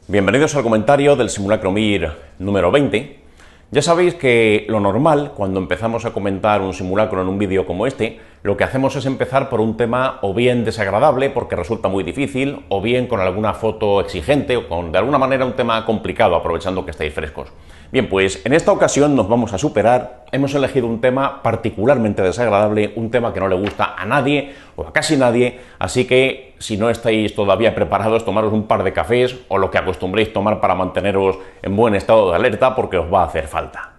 Bienvenidos al comentario del simulacro MIR número 20. Ya sabéis que lo normal, cuando empezamos a comentar un simulacro en un vídeo como este, lo que hacemos es empezar por un tema o bien desagradable, porque resulta muy difícil, o bien con alguna foto exigente, o con de alguna manera un tema complicado, aprovechando que estáis frescos. Bien, pues en esta ocasión nos vamos a superar. Hemos elegido un tema particularmente desagradable, un tema que no le gusta a nadie, o a casi nadie, así que si no estáis todavía preparados, tomaros un par de cafés, o lo que acostumbréis tomar para manteneros en buen estado de alerta, porque os va a hacer falta.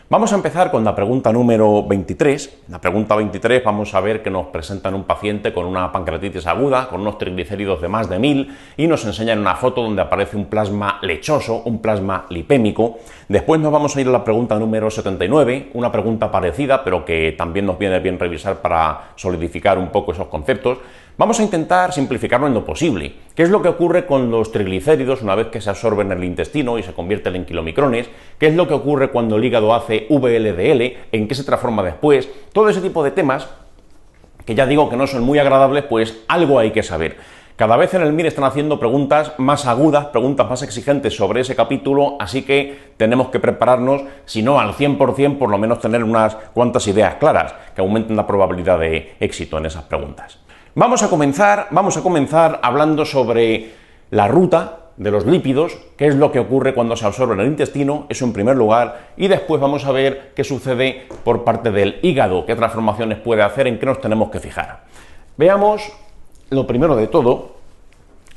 Vamos a empezar con la pregunta número 23. La pregunta 23 vamos a ver que nos presentan un paciente con una pancreatitis aguda, con unos triglicéridos de más de 1000 y nos enseñan una foto donde aparece un plasma lechoso, un plasma lipémico. Después nos vamos a ir a la pregunta número 79, una pregunta parecida, pero que también nos viene bien revisar para solidificar un poco esos conceptos. Vamos a intentar simplificarlo en lo posible. ¿Qué es lo que ocurre con los triglicéridos una vez que se absorben en el intestino y se convierten en kilomicrones? ¿Qué es lo que ocurre cuando el hígado hace VLDL? ¿En qué se transforma después? Todo ese tipo de temas, que ya digo que no son muy agradables, pues algo hay que saber. Cada vez en el MIR están haciendo preguntas más agudas, preguntas más exigentes sobre ese capítulo, así que tenemos que prepararnos, si no al 100%, por lo menos tener unas cuantas ideas claras que aumenten la probabilidad de éxito en esas preguntas. Vamos a comenzar hablando sobre la ruta de los lípidos, qué es lo que ocurre cuando se absorben en el intestino, eso en primer lugar, y después vamos a ver qué sucede por parte del hígado, qué transformaciones puede hacer, en qué nos tenemos que fijar. Veamos, lo primero de todo,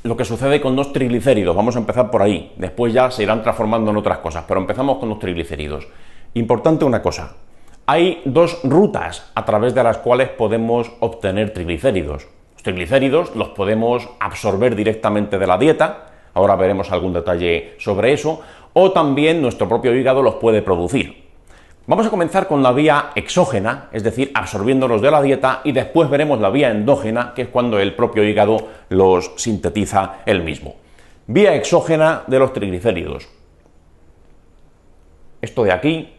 lo que sucede con los triglicéridos. Vamos a empezar por ahí, después ya se irán transformando en otras cosas, pero empezamos con los triglicéridos. Importante una cosa. Hay dos rutas a través de las cuales podemos obtener triglicéridos. Los triglicéridos los podemos absorber directamente de la dieta, ahora veremos algún detalle sobre eso, o también nuestro propio hígado los puede producir. Vamos a comenzar con la vía exógena, es decir, absorbiéndolos de la dieta, y después veremos la vía endógena, que es cuando el propio hígado los sintetiza él mismo. Vía exógena de los triglicéridos. Esto de aquí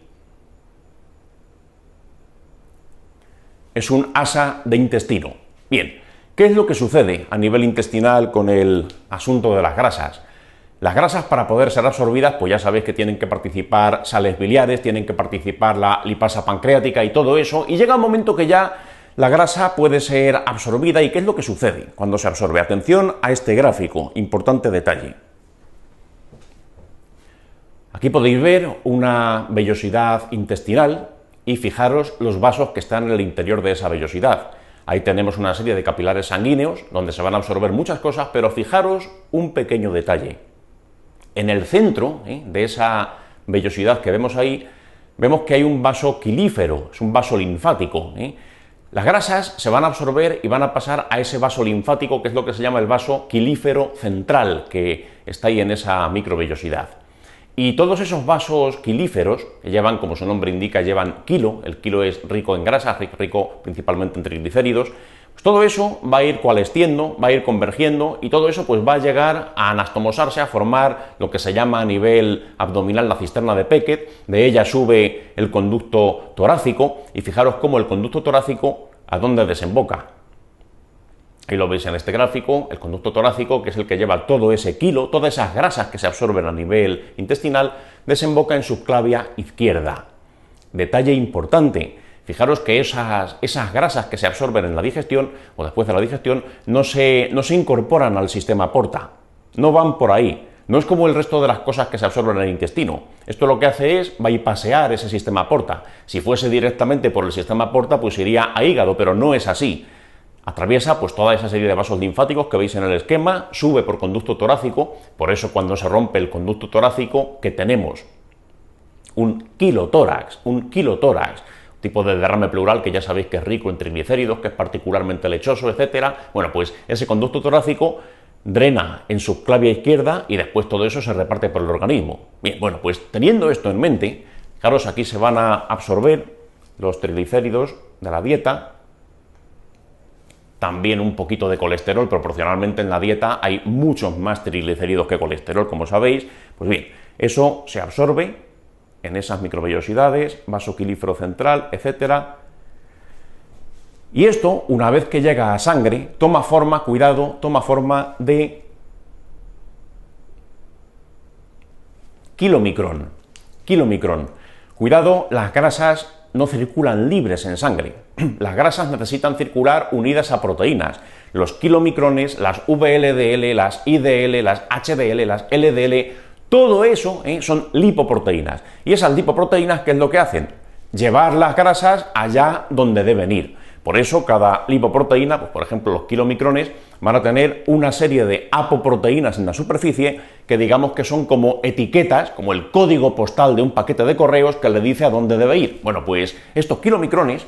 es un asa de intestino. Bien, ¿qué es lo que sucede a nivel intestinal con el asunto de las grasas? Las grasas, para poder ser absorbidas, pues ya sabéis que tienen que participar sales biliares, tienen que participar la lipasa pancreática y todo eso, y llega un momento que ya la grasa puede ser absorbida. ¿Y qué es lo que sucede cuando se absorbe? Atención a este gráfico, importante detalle. Aquí podéis ver una vellosidad intestinal, y fijaros los vasos que están en el interior de esa vellosidad. Ahí tenemos una serie de capilares sanguíneos donde se van a absorber muchas cosas, pero fijaros un pequeño detalle. En el centro de esa vellosidad que vemos ahí, vemos que hay un vaso quilífero, es un vaso linfático. Las grasas se van a absorber y van a pasar a ese vaso linfático, que es lo que se llama el vaso quilífero central, que está ahí en esa microvellosidad. Y todos esos vasos quilíferos, que llevan, como su nombre indica, llevan kilo, el kilo es rico en grasas, rico principalmente en triglicéridos, pues todo eso va a ir coalesciendo, va a ir convergiendo, y todo eso pues va a llegar a anastomosarse, a formar lo que se llama a nivel abdominal la cisterna de Beckett. De ella sube el conducto torácico, y fijaros cómo el conducto torácico, ¿a dónde desemboca? Ahí lo veis en este gráfico, el conducto torácico, que es el que lleva todo ese kilo, todas esas grasas que se absorben a nivel intestinal, desemboca en subclavia izquierda. Detalle importante, fijaros que esas grasas que se absorben en la digestión, o después de la digestión, no se incorporan al sistema porta, no van por ahí. No es como el resto de las cosas que se absorben en el intestino. Esto lo que hace es bypassear ese sistema porta. Si fuese directamente por el sistema porta, pues iría a hígado, pero no es así. Atraviesa pues toda esa serie de vasos linfáticos que veis en el esquema, sube por conducto torácico. Por eso cuando se rompe el conducto torácico, que tenemos un kilotórax, tipo de derrame pleural que ya sabéis que es rico en triglicéridos, que es particularmente lechoso, etcétera. Bueno, pues ese conducto torácico drena en subclavia izquierda y después todo eso se reparte por el organismo. Bien, bueno, pues teniendo esto en mente, fijaros, aquí se van a absorber los triglicéridos de la dieta. También un poquito de colesterol, proporcionalmente en la dieta hay muchos más triglicéridos que colesterol, como sabéis. Pues bien, eso se absorbe en esas microvellosidades, vaso quilífero central, etcétera. Y esto, una vez que llega a sangre, toma forma, cuidado, toma forma de kilomicrón. Kilomicrón. Cuidado, las grasas no circulan libres en sangre. Las grasas necesitan circular unidas a proteínas. Los kilomicrones, las VLDL, las IDL, las HDL, las LDL, todo eso son lipoproteínas. Y esas lipoproteínas, ¿qué es lo que hacen? Llevar las grasas allá donde deben ir. Por eso cada lipoproteína, pues por ejemplo los kilomicrones, van a tener una serie de apoproteínas en la superficie que digamos que son como etiquetas, como el código postal de un paquete de correos que le dice a dónde debe ir. Bueno, pues estos kilomicrones,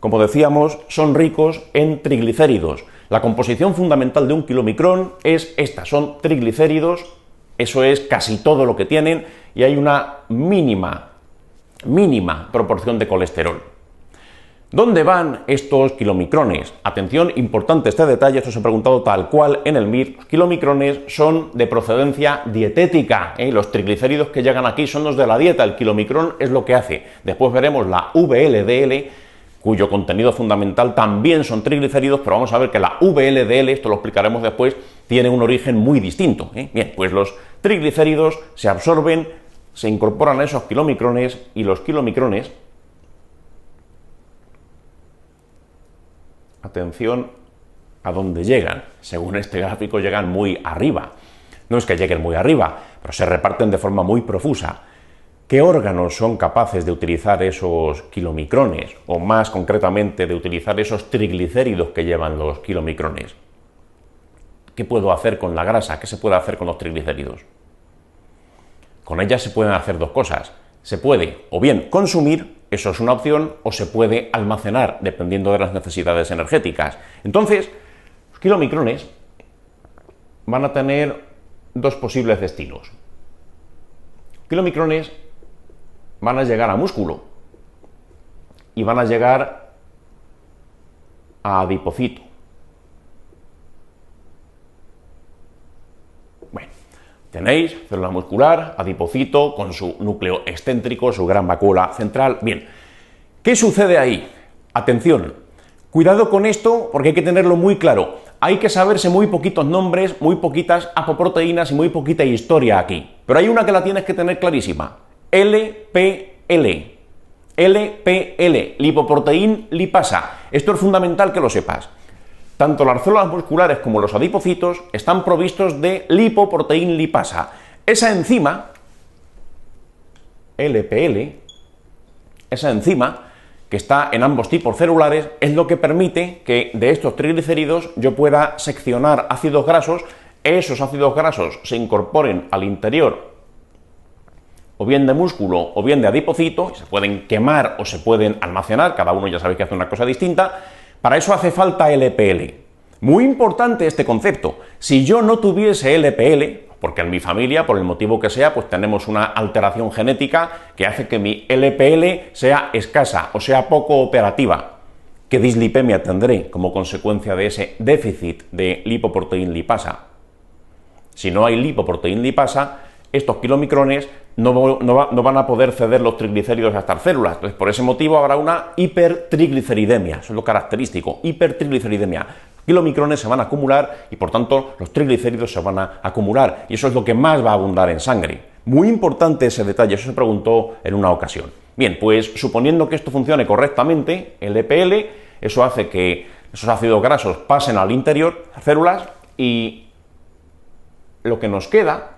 como decíamos, son ricos en triglicéridos. La composición fundamental de un kilomicrón es esta, son triglicéridos, eso es casi todo lo que tienen, y hay una mínima proporción de colesterol. ¿Dónde van estos kilomicrones? Atención, importante este detalle, esto se ha preguntado tal cual en el MIR. Los kilomicrones son de procedencia dietética, los triglicéridos que llegan aquí son los de la dieta, el kilomicrón es lo que hace. Después veremos la VLDL, cuyo contenido fundamental también son triglicéridos, pero vamos a ver que la VLDL, esto lo explicaremos después, tiene un origen muy distinto. Bien, pues los triglicéridos se absorben, se incorporan a esos kilomicrones y los kilomicrones, atención a dónde llegan, según este gráfico llegan muy arriba. No es que lleguen muy arriba, pero se reparten de forma muy profusa. ¿Qué órganos son capaces de utilizar esos kilomicrones? O más concretamente, de utilizar esos triglicéridos que llevan los kilomicrones. ¿Qué puedo hacer con la grasa? ¿Qué se puede hacer con los triglicéridos? Con ellas se pueden hacer dos cosas. Se puede o bien consumir, eso es una opción, o se puede almacenar, dependiendo de las necesidades energéticas. Entonces, los kilomicrones van a tener dos posibles destinos. Los kilomicrones van a llegar a músculo y van a llegar a adipocito. Bueno, tenéis célula muscular, adipocito, con su núcleo excéntrico, su gran vacuola central. Bien, ¿qué sucede ahí? Atención, cuidado con esto porque hay que tenerlo muy claro. Hay que saberse muy poquitos nombres, muy poquitas apoproteínas y muy poquita historia aquí. Pero hay una que la tienes que tener clarísima. LPL. LPL, lipoproteín lipasa. Esto es fundamental que lo sepas. Tanto las células musculares como los adipocitos están provistos de lipoproteín lipasa. Esa enzima, LPL, esa enzima que está en ambos tipos celulares, es lo que permite que de estos triglicéridos yo pueda seccionar ácidos grasos, esos ácidos grasos se incorporen al interior o bien de músculo o bien de adipocito, se pueden quemar o se pueden almacenar, cada uno ya sabéis que hace una cosa distinta. Para eso hace falta LPL. Muy importante este concepto. Si yo no tuviese LPL, porque en mi familia, por el motivo que sea, pues tenemos una alteración genética que hace que mi LPL sea escasa o sea poco operativa, ¿qué dislipemia tendré como consecuencia de ese déficit de lipoproteín lipasa? Si no hay lipoproteín lipasa, estos kilomicrones no van a poder ceder los triglicéridos a estas células. Entonces, por ese motivo habrá una hipertrigliceridemia, eso es lo característico, hipertrigliceridemia. Kilomicrones se van a acumular y por tanto los triglicéridos se van a acumular y eso es lo que más va a abundar en sangre. Muy importante ese detalle, eso se preguntó en una ocasión. Bien, pues suponiendo que esto funcione correctamente, el EPL, eso hace que esos ácidos grasos pasen al interior de las células y lo que nos queda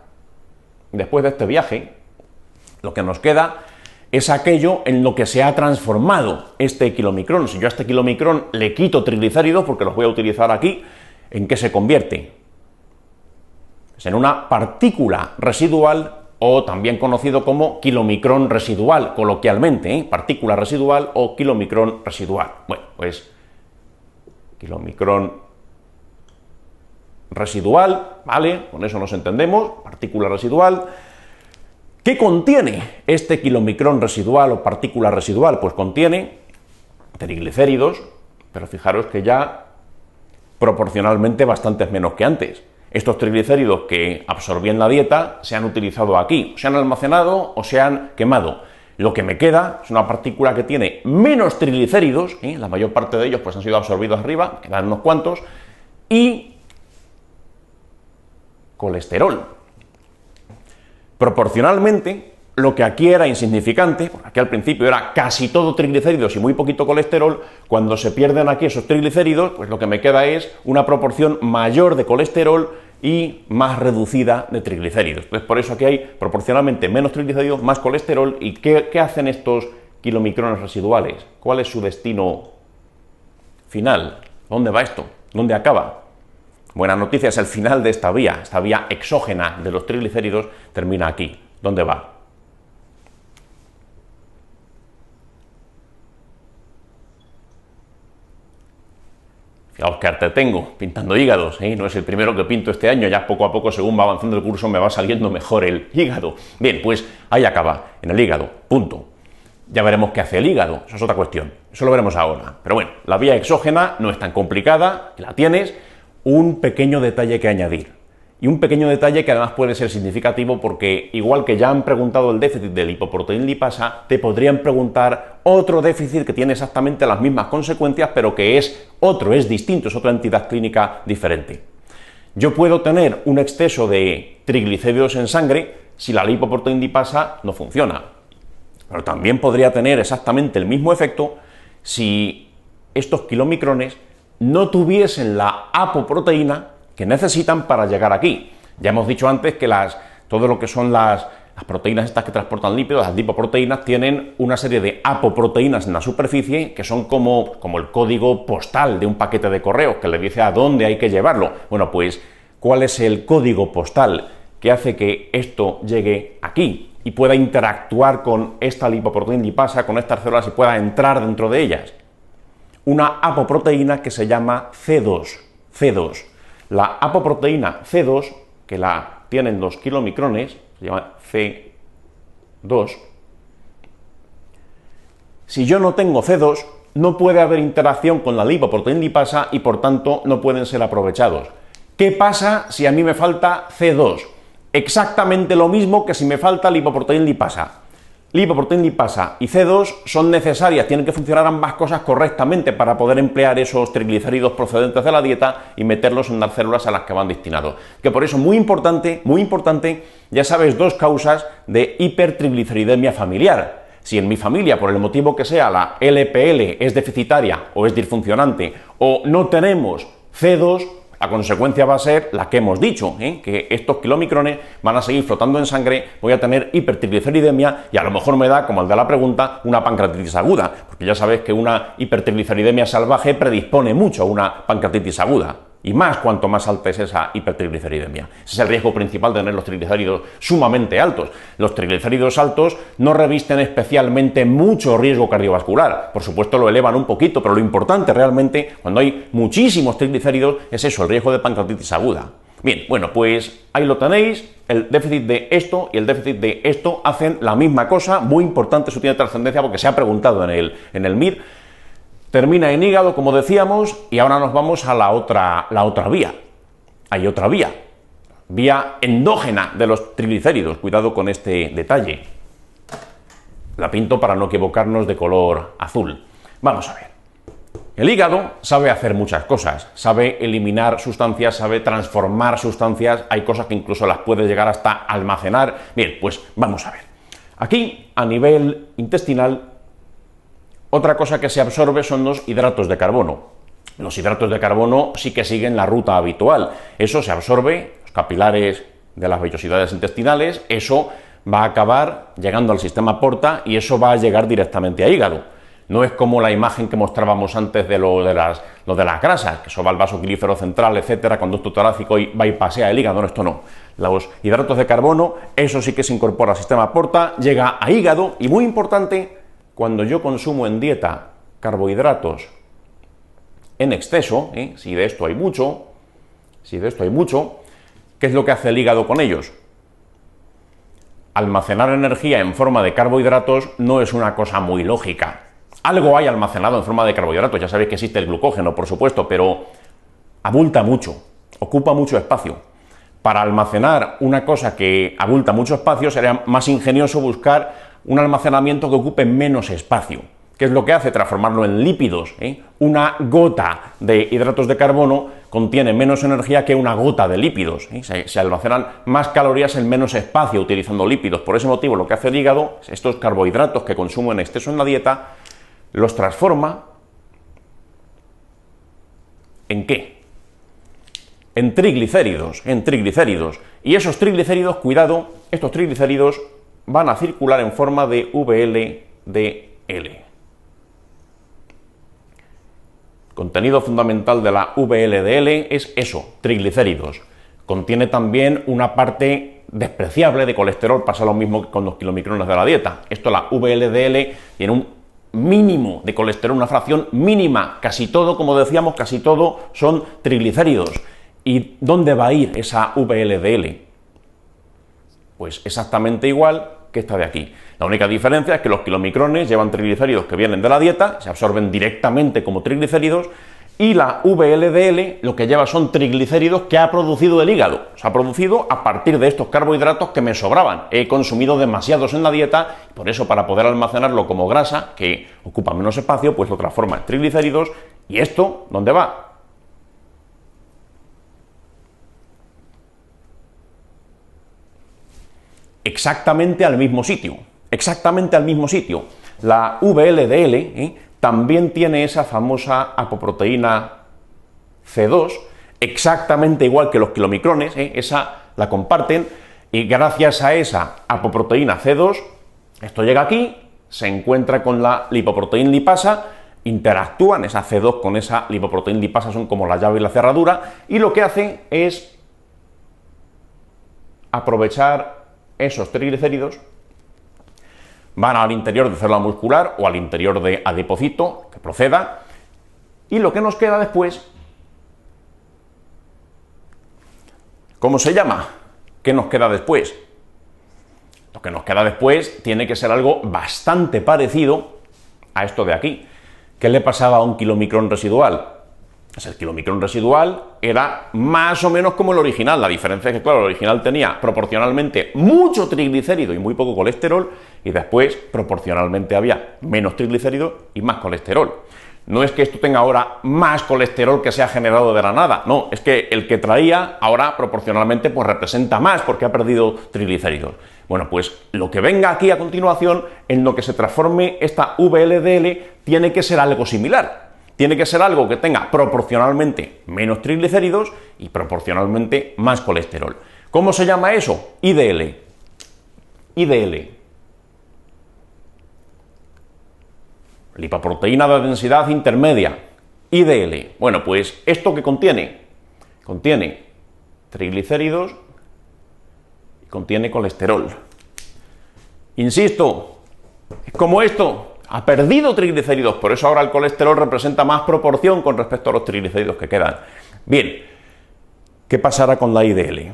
después de este viaje, lo que nos queda es aquello en lo que se ha transformado este kilomicrón. Si yo a este kilomicrón le quito triglicéridos, porque los voy a utilizar aquí, ¿en qué se convierte? Pues en una partícula residual, o también conocido como kilomicrón residual, coloquialmente, partícula residual o kilomicrón residual. Bueno, pues kilomicrón residual, ¿vale? Con eso nos entendemos, partícula residual. ¿Qué contiene este kilomicrón residual o partícula residual? Pues contiene triglicéridos, pero fijaros que ya proporcionalmente bastantes menos que antes. Estos triglicéridos que absorbí en la dieta se han utilizado aquí, se han almacenado o se han quemado. Lo que me queda es una partícula que tiene menos triglicéridos, la mayor parte de ellos pues han sido absorbidos arriba, quedan unos cuantos, y colesterol. Proporcionalmente, lo que aquí era insignificante, porque aquí al principio era casi todo triglicéridos y muy poquito colesterol, cuando se pierden aquí esos triglicéridos, pues lo que me queda es una proporción mayor de colesterol y más reducida de triglicéridos. Entonces, por eso aquí hay proporcionalmente menos triglicéridos, más colesterol. ¿Y qué hacen estos kilomicrones residuales? ¿Cuál es su destino final? ¿Dónde va esto? ¿Dónde acaba? Buena noticia, es el final de esta vía exógena de los triglicéridos termina aquí. ¿Dónde va? Fijaos qué arte tengo, pintando hígados, no es el primero que pinto este año, ya poco a poco, según va avanzando el curso, me va saliendo mejor el hígado. Bien, pues ahí acaba, en el hígado, punto. Ya veremos qué hace el hígado, eso es otra cuestión, eso lo veremos ahora. Pero bueno, la vía exógena no es tan complicada, la tienes, un pequeño detalle que añadir. Y un pequeño detalle que además puede ser significativo porque, igual que ya han preguntado el déficit de lipoproteína lipasa, te podrían preguntar otro déficit que tiene exactamente las mismas consecuencias, pero que es otro, es distinto, es otra entidad clínica diferente. Yo puedo tener un exceso de triglicéridos en sangre si la lipoproteína lipasa no funciona. Pero también podría tener exactamente el mismo efecto si estos kilomicrones no tuviesen la apoproteína que necesitan para llegar aquí. Ya hemos dicho antes que todo lo que son las proteínas estas que transportan lípidos, las lipoproteínas, tienen una serie de apoproteínas en la superficie que son como el código postal de un paquete de correos que le dice a dónde hay que llevarlo. Bueno, pues, ¿cuál es el código postal que hace que esto llegue aquí y pueda interactuar con esta lipoproteína lipasa, con estas células y pueda entrar dentro de ellas? Una apoproteína que se llama C2. La apoproteína C2, que la tienen los kilomicrones, se llama C2. Si yo no tengo C2, no puede haber interacción con la lipoproteína lipasa y por tanto no pueden ser aprovechados. ¿Qué pasa si a mí me falta C2? Exactamente lo mismo que si me falta lipoproteína lipasa. Lipoproteína lipasa y C2 son necesarias, tienen que funcionar ambas cosas correctamente para poder emplear esos triglicéridos procedentes de la dieta y meterlos en las células a las que van destinados. Que por eso, muy importante, ya sabes, dos causas de hipertrigliceridemia familiar. Si en mi familia, por el motivo que sea, la LPL es deficitaria o es disfuncionante o no tenemos C2, la consecuencia va a ser la que hemos dicho, que estos kilomicrones van a seguir flotando en sangre, voy a tener hipertrigliceridemia y a lo mejor me da, como el de la pregunta, una pancreatitis aguda, porque ya sabes que una hipertrigliceridemia salvaje predispone mucho a una pancreatitis aguda. Y más cuanto más alta es esa hipertrigliceridemia. Ese es el riesgo principal de tener los triglicéridos sumamente altos. Los triglicéridos altos no revisten especialmente mucho riesgo cardiovascular. Por supuesto lo elevan un poquito, pero lo importante realmente, cuando hay muchísimos triglicéridos, es eso, el riesgo de pancreatitis aguda. Bien, bueno, pues ahí lo tenéis. El déficit de esto y el déficit de esto hacen la misma cosa. Muy importante, eso tiene trascendencia porque se ha preguntado en el MIR. Termina en hígado, como decíamos, y ahora nos vamos a la otra vía. Hay otra vía endógena de los triglicéridos. Cuidado con este detalle. La pinto para no equivocarnos de color azul. Vamos a ver. El hígado sabe hacer muchas cosas. Sabe eliminar sustancias, sabe transformar sustancias. Hay cosas que incluso las puede llegar hasta almacenar. Bien, pues vamos a ver. Aquí, a nivel intestinal, otra cosa que se absorbe son los hidratos de carbono. Los hidratos de carbono sí que siguen la ruta habitual. Eso se absorbe, los capilares de las vellosidades intestinales, eso va a acabar llegando al sistema porta y eso va a llegar directamente a hígado. No es como la imagen que mostrábamos antes de lo de las grasas, que eso va al vaso pilífero central, etcétera, conducto torácico y va y pasea el hígado. No, esto no. Los hidratos de carbono, eso sí que se incorpora al sistema porta, llega a hígado y, muy importante, cuando yo consumo en dieta carbohidratos en exceso, si de esto hay mucho, ¿qué es lo que hace el hígado con ellos? Almacenar energía en forma de carbohidratos no es una cosa muy lógica. Algo hay almacenado en forma de carbohidratos, ya sabéis que existe el glucógeno, por supuesto, pero abulta mucho, ocupa mucho espacio. Para almacenar una cosa que abulta mucho espacio sería más ingenioso buscar un almacenamiento que ocupe menos espacio. ¿Qué es lo que hace? Transformarlo en lípidos. Una gota de hidratos de carbono contiene menos energía que una gota de lípidos. Se almacenan más calorías en menos espacio utilizando lípidos. Por ese motivo, lo que hace el hígado, estos carbohidratos que consumo en exceso en la dieta, los transforma ¿en qué? En triglicéridos, Y esos triglicéridos, cuidado, estos triglicéridos van a circular en forma de VLDL. Contenido fundamental de la VLDL es eso, triglicéridos. Contiene también una parte despreciable de colesterol, pasa lo mismo que con los kilomicrones de la dieta. Esto, la VLDL, tiene un mínimo de colesterol, una fracción mínima. Casi todo, como decíamos, casi todo son triglicéridos. ¿Y dónde va a ir esa VLDL? Pues exactamente igual que esta de aquí. La única diferencia es que los kilomicrones llevan triglicéridos que vienen de la dieta, se absorben directamente como triglicéridos, y la VLDL lo que lleva son triglicéridos que ha producido el hígado. Se ha producido a partir de estos carbohidratos que me sobraban. He consumido demasiados en la dieta, y por eso, para poder almacenarlo como grasa, que ocupa menos espacio, pues lo transforma en triglicéridos. ¿Y esto dónde va? Exactamente al mismo sitio. La VLDL también tiene esa famosa apoproteína C2, exactamente igual que los kilomicrones, esa la comparten, y gracias a esa apoproteína C2, esto llega aquí, se encuentra con la lipoproteína lipasa, interactúan esa C2 con esa lipoproteína lipasa, son como la llave y la cerradura, y lo que hacen es aprovechar esos triglicéridos, van al interior de célula muscular o al interior de adipocito, que proceda, y lo que nos queda después, ¿cómo se llama? ¿Qué nos queda después? Lo que nos queda después tiene que ser algo bastante parecido a esto de aquí. ¿Qué le pasaba a un kilomicrón residual? Pues el kilomicrón residual era más o menos como el original. La diferencia es que, claro, el original tenía proporcionalmente mucho triglicérido y muy poco colesterol, y después proporcionalmente había menos triglicéridos y más colesterol. No es que esto tenga ahora más colesterol que se ha generado de la nada, no, es que el que traía ahora proporcionalmente pues representa más porque ha perdido triglicéridos. Bueno, pues lo que venga aquí a continuación, en lo que se transforme esta VLDL, tiene que ser algo similar. Tiene que ser algo que tenga proporcionalmente menos triglicéridos y proporcionalmente más colesterol. ¿Cómo se llama eso? IDL. Lipoproteína de densidad intermedia. IDL. Bueno, pues ¿esto qué contiene? Contiene triglicéridos y contiene colesterol. Insisto, es como esto. Ha perdido triglicéridos, por eso ahora el colesterol representa más proporción con respecto a los triglicéridos que quedan. Bien, ¿qué pasará con la IDL?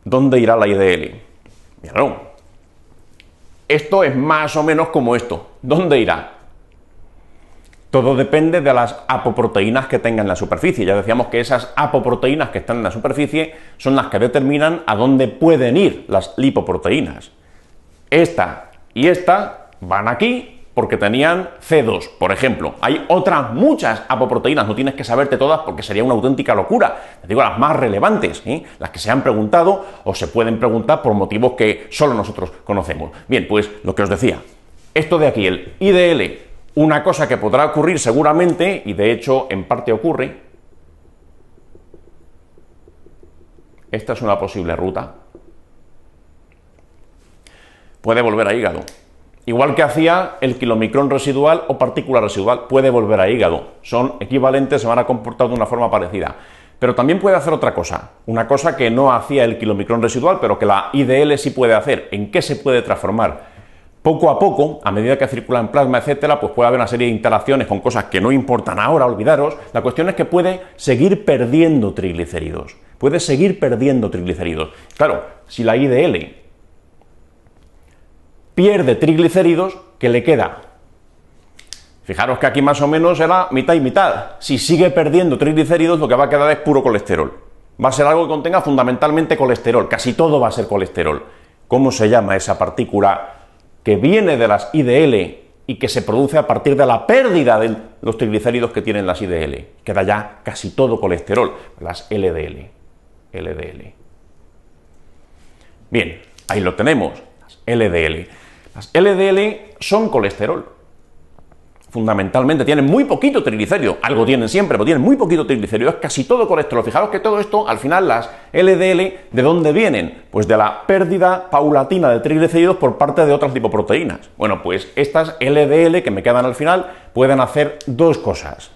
¿Dónde irá la IDL? Bien, esto es más o menos como esto. ¿Dónde irá? Todo depende de las apoproteínas que tenga en la superficie. Ya decíamos que esas apoproteínas que están en la superficie son las que determinan a dónde pueden ir las lipoproteínas. Esta y esta van aquí porque tenían C2, por ejemplo. Hay otras muchas apoproteínas, no tienes que saberte todas porque sería una auténtica locura. Te digo las más relevantes, las que se han preguntado o se pueden preguntar por motivos que solo nosotros conocemos. Bien, pues lo que os decía, esto de aquí, el IDL, una cosa que podrá ocurrir seguramente, y de hecho en parte ocurre, esta es una posible ruta, puede volver a hígado. Igual que hacía el kilomicrón residual o partícula residual, puede volver a hígado. Son equivalentes, se van a comportar de una forma parecida. Pero también puede hacer otra cosa, una cosa que no hacía el kilomicrón residual, pero que la IDL sí puede hacer. ¿En qué se puede transformar? Poco a poco, a medida que circula en plasma, etcétera, pues puede haber una serie de interacciones con cosas que no importan ahora, olvidaros. La cuestión es que puede seguir perdiendo triglicéridos. Puede seguir perdiendo triglicéridos. Claro, si la IDL pierde triglicéridos, ¿qué le queda? Fijaros que aquí más o menos era mitad y mitad. Si sigue perdiendo triglicéridos, lo que va a quedar es puro colesterol. Va a ser algo que contenga fundamentalmente colesterol. Casi todo va a ser colesterol. ¿Cómo se llama esa partícula que viene de las IDL y que se produce a partir de la pérdida de los triglicéridos que tienen las IDL. Queda ya casi todo colesterol, las LDL. Bien, ahí lo tenemos, las LDL. Las LDL son colesterol. Fundamentalmente tienen muy poquito triglicérido, algo tienen siempre, pero tienen muy poquito triglicérido, es casi todo colesterol. Fijaros que todo esto, al final, las LDL, ¿de dónde vienen? Pues de la pérdida paulatina de triglicéridos por parte de otras lipoproteínas. Bueno, pues estas LDL que me quedan al final pueden hacer dos cosas.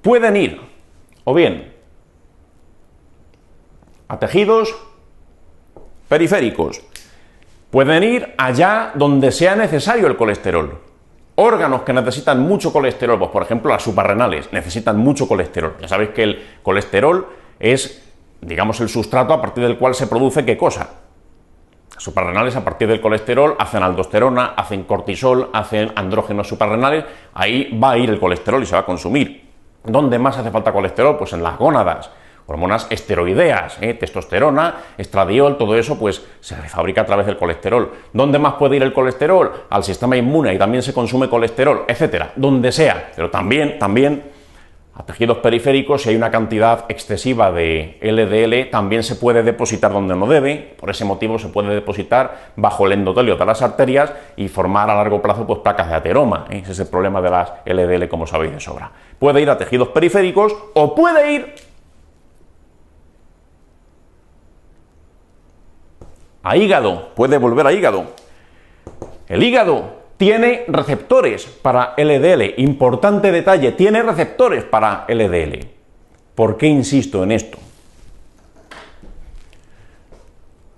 Pueden ir, o bien, a tejidos periféricos, pueden ir allá donde sea necesario el colesterol. Órganos que necesitan mucho colesterol, pues por ejemplo las suprarrenales, necesitan mucho colesterol. Ya sabéis que el colesterol es, digamos, el sustrato a partir del cual se produce ¿qué cosa? Las suprarrenales a partir del colesterol hacen aldosterona, hacen cortisol, hacen andrógenos suprarrenales, ahí va a ir el colesterol y se va a consumir. ¿Dónde más hace falta colesterol? Pues en las gónadas. Hormonas esteroideas, testosterona, estradiol, todo eso pues se fabrica a través del colesterol. ¿Dónde más puede ir el colesterol? Al sistema inmune y también se consume colesterol, etcétera, donde sea. Pero también a tejidos periféricos, si hay una cantidad excesiva de LDL, también se puede depositar donde no debe. Por ese motivo se puede depositar bajo el endotelio de las arterias y formar a largo plazo pues placas de ateroma. Ese es el problema de las LDL, como sabéis de sobra. Puede ir a tejidos periféricos o puede ir a hígado, puede volver a hígado. El hígado tiene receptores para LDL, importante detalle, tiene receptores para LDL. ¿Por qué insisto en esto?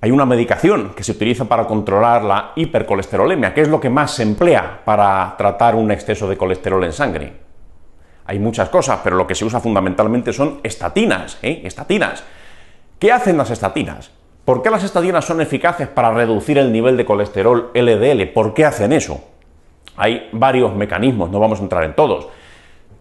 Hay una medicación que se utiliza para controlar la hipercolesterolemia, que es lo que más se emplea para tratar un exceso de colesterol en sangre. Hay muchas cosas, pero lo que se usa fundamentalmente son estatinas, estatinas. ¿Qué hacen las estatinas? ¿Por qué las estatinas son eficaces para reducir el nivel de colesterol LDL? ¿Por qué hacen eso? Hay varios mecanismos, no vamos a entrar en todos.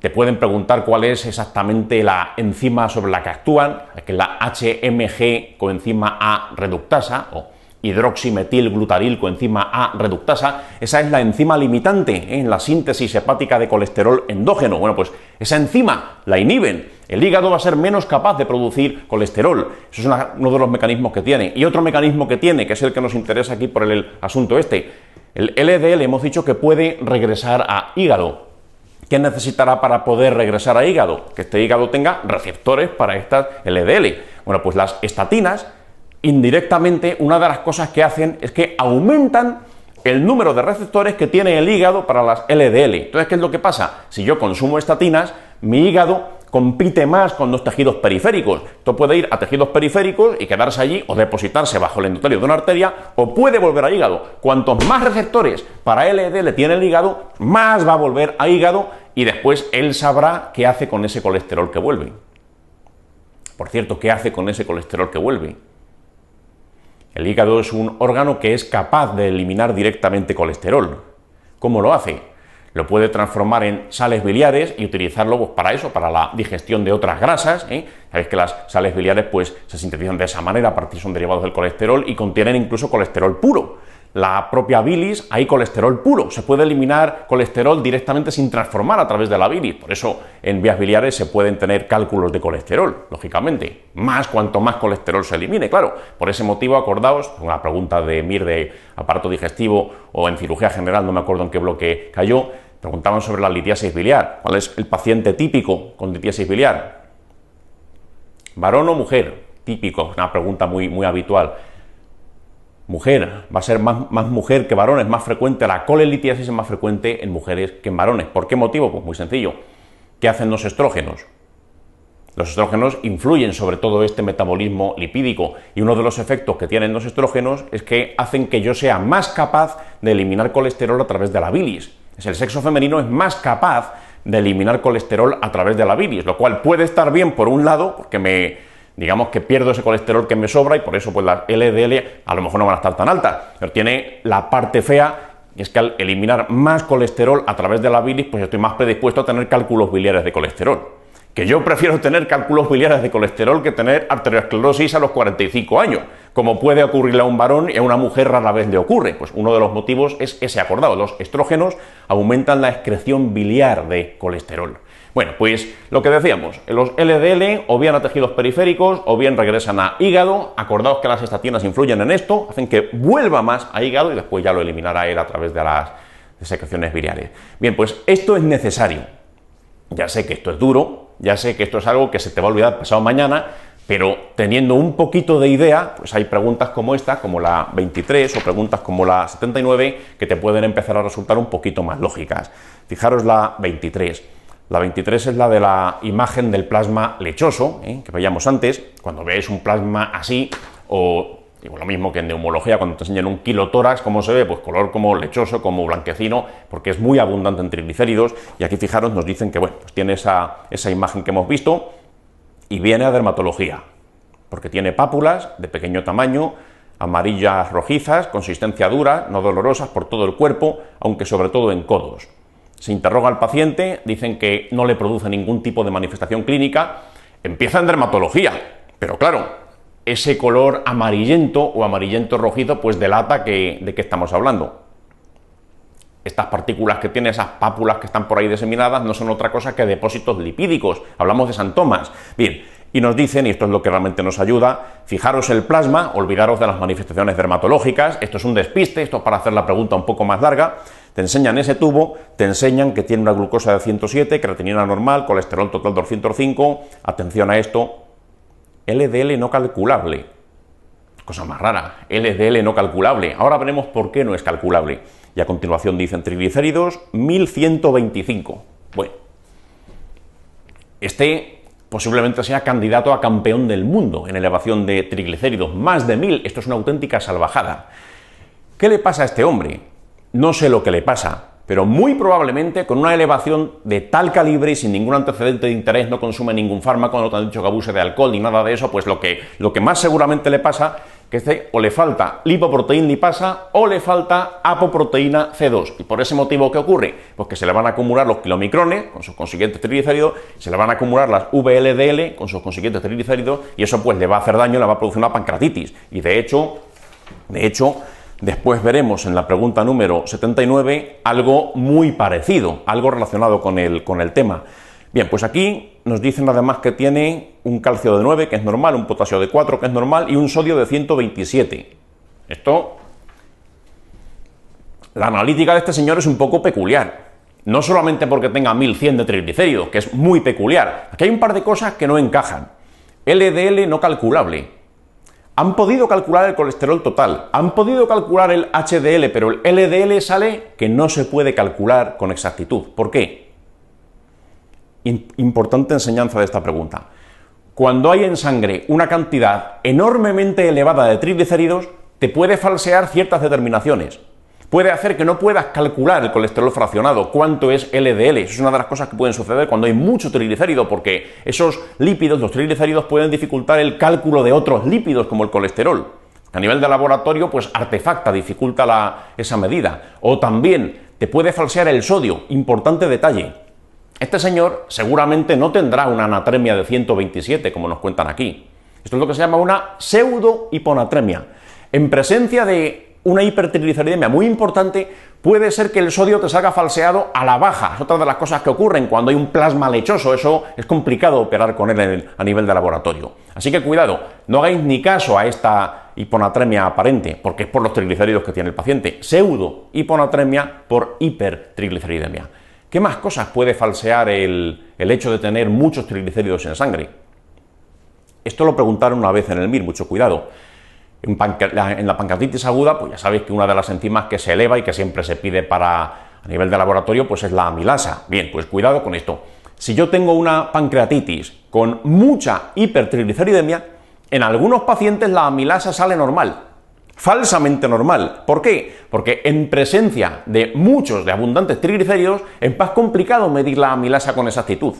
Te pueden preguntar cuál es exactamente la enzima sobre la que actúan, que es la HMG coenzima A reductasa o hidroximetilglutaril coenzima A reductasa. Esa es la enzima limitante en la síntesis hepática de colesterol endógeno. Bueno, pues esa enzima la inhiben. El hígado va a ser menos capaz de producir colesterol. Eso es uno de los mecanismos que tiene. Y otro mecanismo que tiene, que es el que nos interesa aquí por el asunto este, el LDL hemos dicho que puede regresar a hígado. ¿Qué necesitará para poder regresar a hígado? Que este hígado tenga receptores para estas LDL. Bueno, pues las estatinas, indirectamente, una de las cosas que hacen es que aumentan el número de receptores que tiene el hígado para las LDL. Entonces, ¿qué es lo que pasa? Si yo consumo estatinas, mi hígado compite más con los tejidos periféricos. Esto puede ir a tejidos periféricos y quedarse allí o depositarse bajo el endotelio de una arteria, o puede volver a hígado. Cuantos más receptores para LDL tiene el hígado, más va a volver a hígado y después él sabrá qué hace con ese colesterol que vuelve. Por cierto, ¿qué hace con ese colesterol que vuelve? El hígado es un órgano que es capaz de eliminar directamente colesterol. ¿Cómo lo hace? Lo puede transformar en sales biliares y utilizarlo pues, para eso, para la digestión de otras grasas. Sabéis que las sales biliares pues, se sintetizan de esa manera, a partir son derivados del colesterol y contienen incluso colesterol puro. La propia bilis, hay colesterol puro. Se puede eliminar colesterol directamente sin transformar a través de la bilis. Por eso en vías biliares se pueden tener cálculos de colesterol, lógicamente. Cuanto más colesterol se elimine, claro. Por ese motivo, acordaos, una pregunta de MIR de aparato digestivo o en cirugía general, no me acuerdo en qué bloque cayó, preguntaban sobre la litiasis biliar. ¿Cuál es el paciente típico con litiasis biliar? ¿Varón o mujer? Típico, una pregunta muy habitual. Mujer, va a ser más mujer que varón, es más frecuente, la colelitiasis es más frecuente en mujeres que en varones. ¿Por qué motivo? Pues muy sencillo. ¿Qué hacen los estrógenos? Los estrógenos influyen sobre todo este metabolismo lipídico y uno de los efectos que tienen los estrógenos es que hacen que yo sea más capaz de eliminar colesterol a través de la bilis. El sexo femenino es más capaz de eliminar colesterol a través de la bilis, lo cual puede estar bien por un lado, porque digamos que pierdo ese colesterol que me sobra y por eso pues las LDL a lo mejor no van a estar tan altas, pero tiene la parte fea, y es que al eliminar más colesterol a través de la bilis, pues estoy más predispuesto a tener cálculos biliares de colesterol, que yo prefiero tener cálculos biliares de colesterol que tener arteriosclerosis a los 45 años, como puede ocurrirle a un varón y a una mujer rara vez le ocurre. Pues uno de los motivos es ese acordado. Los estrógenos aumentan la excreción biliar de colesterol. Bueno, pues lo que decíamos, los LDL o bien a tejidos periféricos o bien regresan a hígado. Acordaos que las estatinas influyen en esto, hacen que vuelva más a hígado y después ya lo eliminará él a través de las secreciones biliares. Bien, pues esto es necesario. Ya sé que esto es duro, ya sé que esto es algo que se te va a olvidar pasado mañana, pero teniendo un poquito de idea, pues hay preguntas como esta, como la 23 o preguntas como la 79, que te pueden empezar a resultar un poquito más lógicas. Fijaros la 23. La 23 es la de la imagen del plasma lechoso, que veíamos antes. Cuando veáis un plasma así, o digo, lo mismo que en neumología, cuando te enseñan un kilotórax, ¿cómo se ve? Pues color como lechoso, como blanquecino, porque es muy abundante en triglicéridos. Y aquí, fijaros, nos dicen que, bueno, pues tiene esa imagen que hemos visto y viene a dermatología, porque tiene pápulas de pequeño tamaño, amarillas rojizas, consistencia dura, no dolorosas por todo el cuerpo, aunque sobre todo en codos. Se interroga al paciente, dicen que no le produce ningún tipo de manifestación clínica, empieza en dermatología, pero claro, ese color amarillento o amarillento rojizo pues delata de qué estamos hablando. Estas partículas que tiene, esas pápulas que están por ahí diseminadas, no son otra cosa que depósitos lipídicos, hablamos de santomas. Bien, y nos dicen, y esto es lo que realmente nos ayuda, fijaros el plasma, olvidaros de las manifestaciones dermatológicas, esto es un despiste, esto es para hacer la pregunta un poco más larga. Te enseñan ese tubo, te enseñan que tiene una glucosa de 107, creatinina normal, colesterol total 205, atención a esto, LDL no calculable, cosa más rara, LDL no calculable, ahora veremos por qué no es calculable, y a continuación dicen triglicéridos 1125, bueno, este posiblemente sea candidato a campeón del mundo en elevación de triglicéridos, más de 1000, esto es una auténtica salvajada. ¿Qué le pasa a este hombre? No sé lo que le pasa, pero muy probablemente con una elevación de tal calibre y sin ningún antecedente de interés, no consume ningún fármaco, no te han dicho que abuse de alcohol ni nada de eso, pues lo que más seguramente le pasa que o le falta lipoproteína lipasa o le falta apoproteína C2. ¿Y por ese motivo qué ocurre? Pues que se le van a acumular los kilomicrones con sus consiguientes triglicéridos, se le van a acumular las VLDL con sus consiguientes triglicéridos y eso pues le va a hacer daño, le va a producir una pancreatitis. Y de hecho, después veremos en la pregunta número 79 algo muy parecido, algo relacionado con el tema. Bien, pues aquí nos dicen además que tiene un calcio de 9, que es normal, un potasio de 4, que es normal, y un sodio de 127. Esto, la analítica de este señor es un poco peculiar. No solamente porque tenga 1100 de triglicéridos, que es muy peculiar. Aquí hay un par de cosas que no encajan. LDL no calculable. Han podido calcular el colesterol total, han podido calcular el HDL, pero el LDL sale que no se puede calcular con exactitud. ¿Por qué? Importante enseñanza de esta pregunta. Cuando hay en sangre una cantidad enormemente elevada de triglicéridos, te puede falsear ciertas determinaciones. Puede hacer que no puedas calcular el colesterol fraccionado, cuánto es LDL. Eso es una de las cosas que pueden suceder cuando hay mucho triglicérido, porque esos lípidos, los triglicéridos, pueden dificultar el cálculo de otros lípidos como el colesterol. A nivel de laboratorio, pues artefacta, dificulta esa medida. O también te puede falsear el sodio, importante detalle. Este señor seguramente no tendrá una anatremia de 127, como nos cuentan aquí. Esto es lo que se llama una pseudohiponatremia. En presencia de una hipertrigliceridemia muy importante, puede ser que el sodio te salga falseado a la baja. Es otra de las cosas que ocurren cuando hay un plasma lechoso. Eso es complicado operar con él a nivel de laboratorio. Así que cuidado, no hagáis ni caso a esta hiponatremia aparente, porque es por los triglicéridos que tiene el paciente. Pseudohiponatremia por hipertrigliceridemia. ¿Qué más cosas puede falsear el hecho de tener muchos triglicéridos en sangre? Esto lo preguntaron una vez en el MIR, mucho cuidado. En la pancreatitis aguda, pues ya sabéis que una de las enzimas que se eleva y que siempre se pide a nivel de laboratorio, pues es la amilasa. Bien, pues cuidado con esto. Si yo tengo una pancreatitis con mucha hipertrigliceridemia, en algunos pacientes la amilasa sale normal. Falsamente normal. ¿Por qué? Porque en presencia de abundantes triglicéridos es más complicado medir la amilasa con exactitud.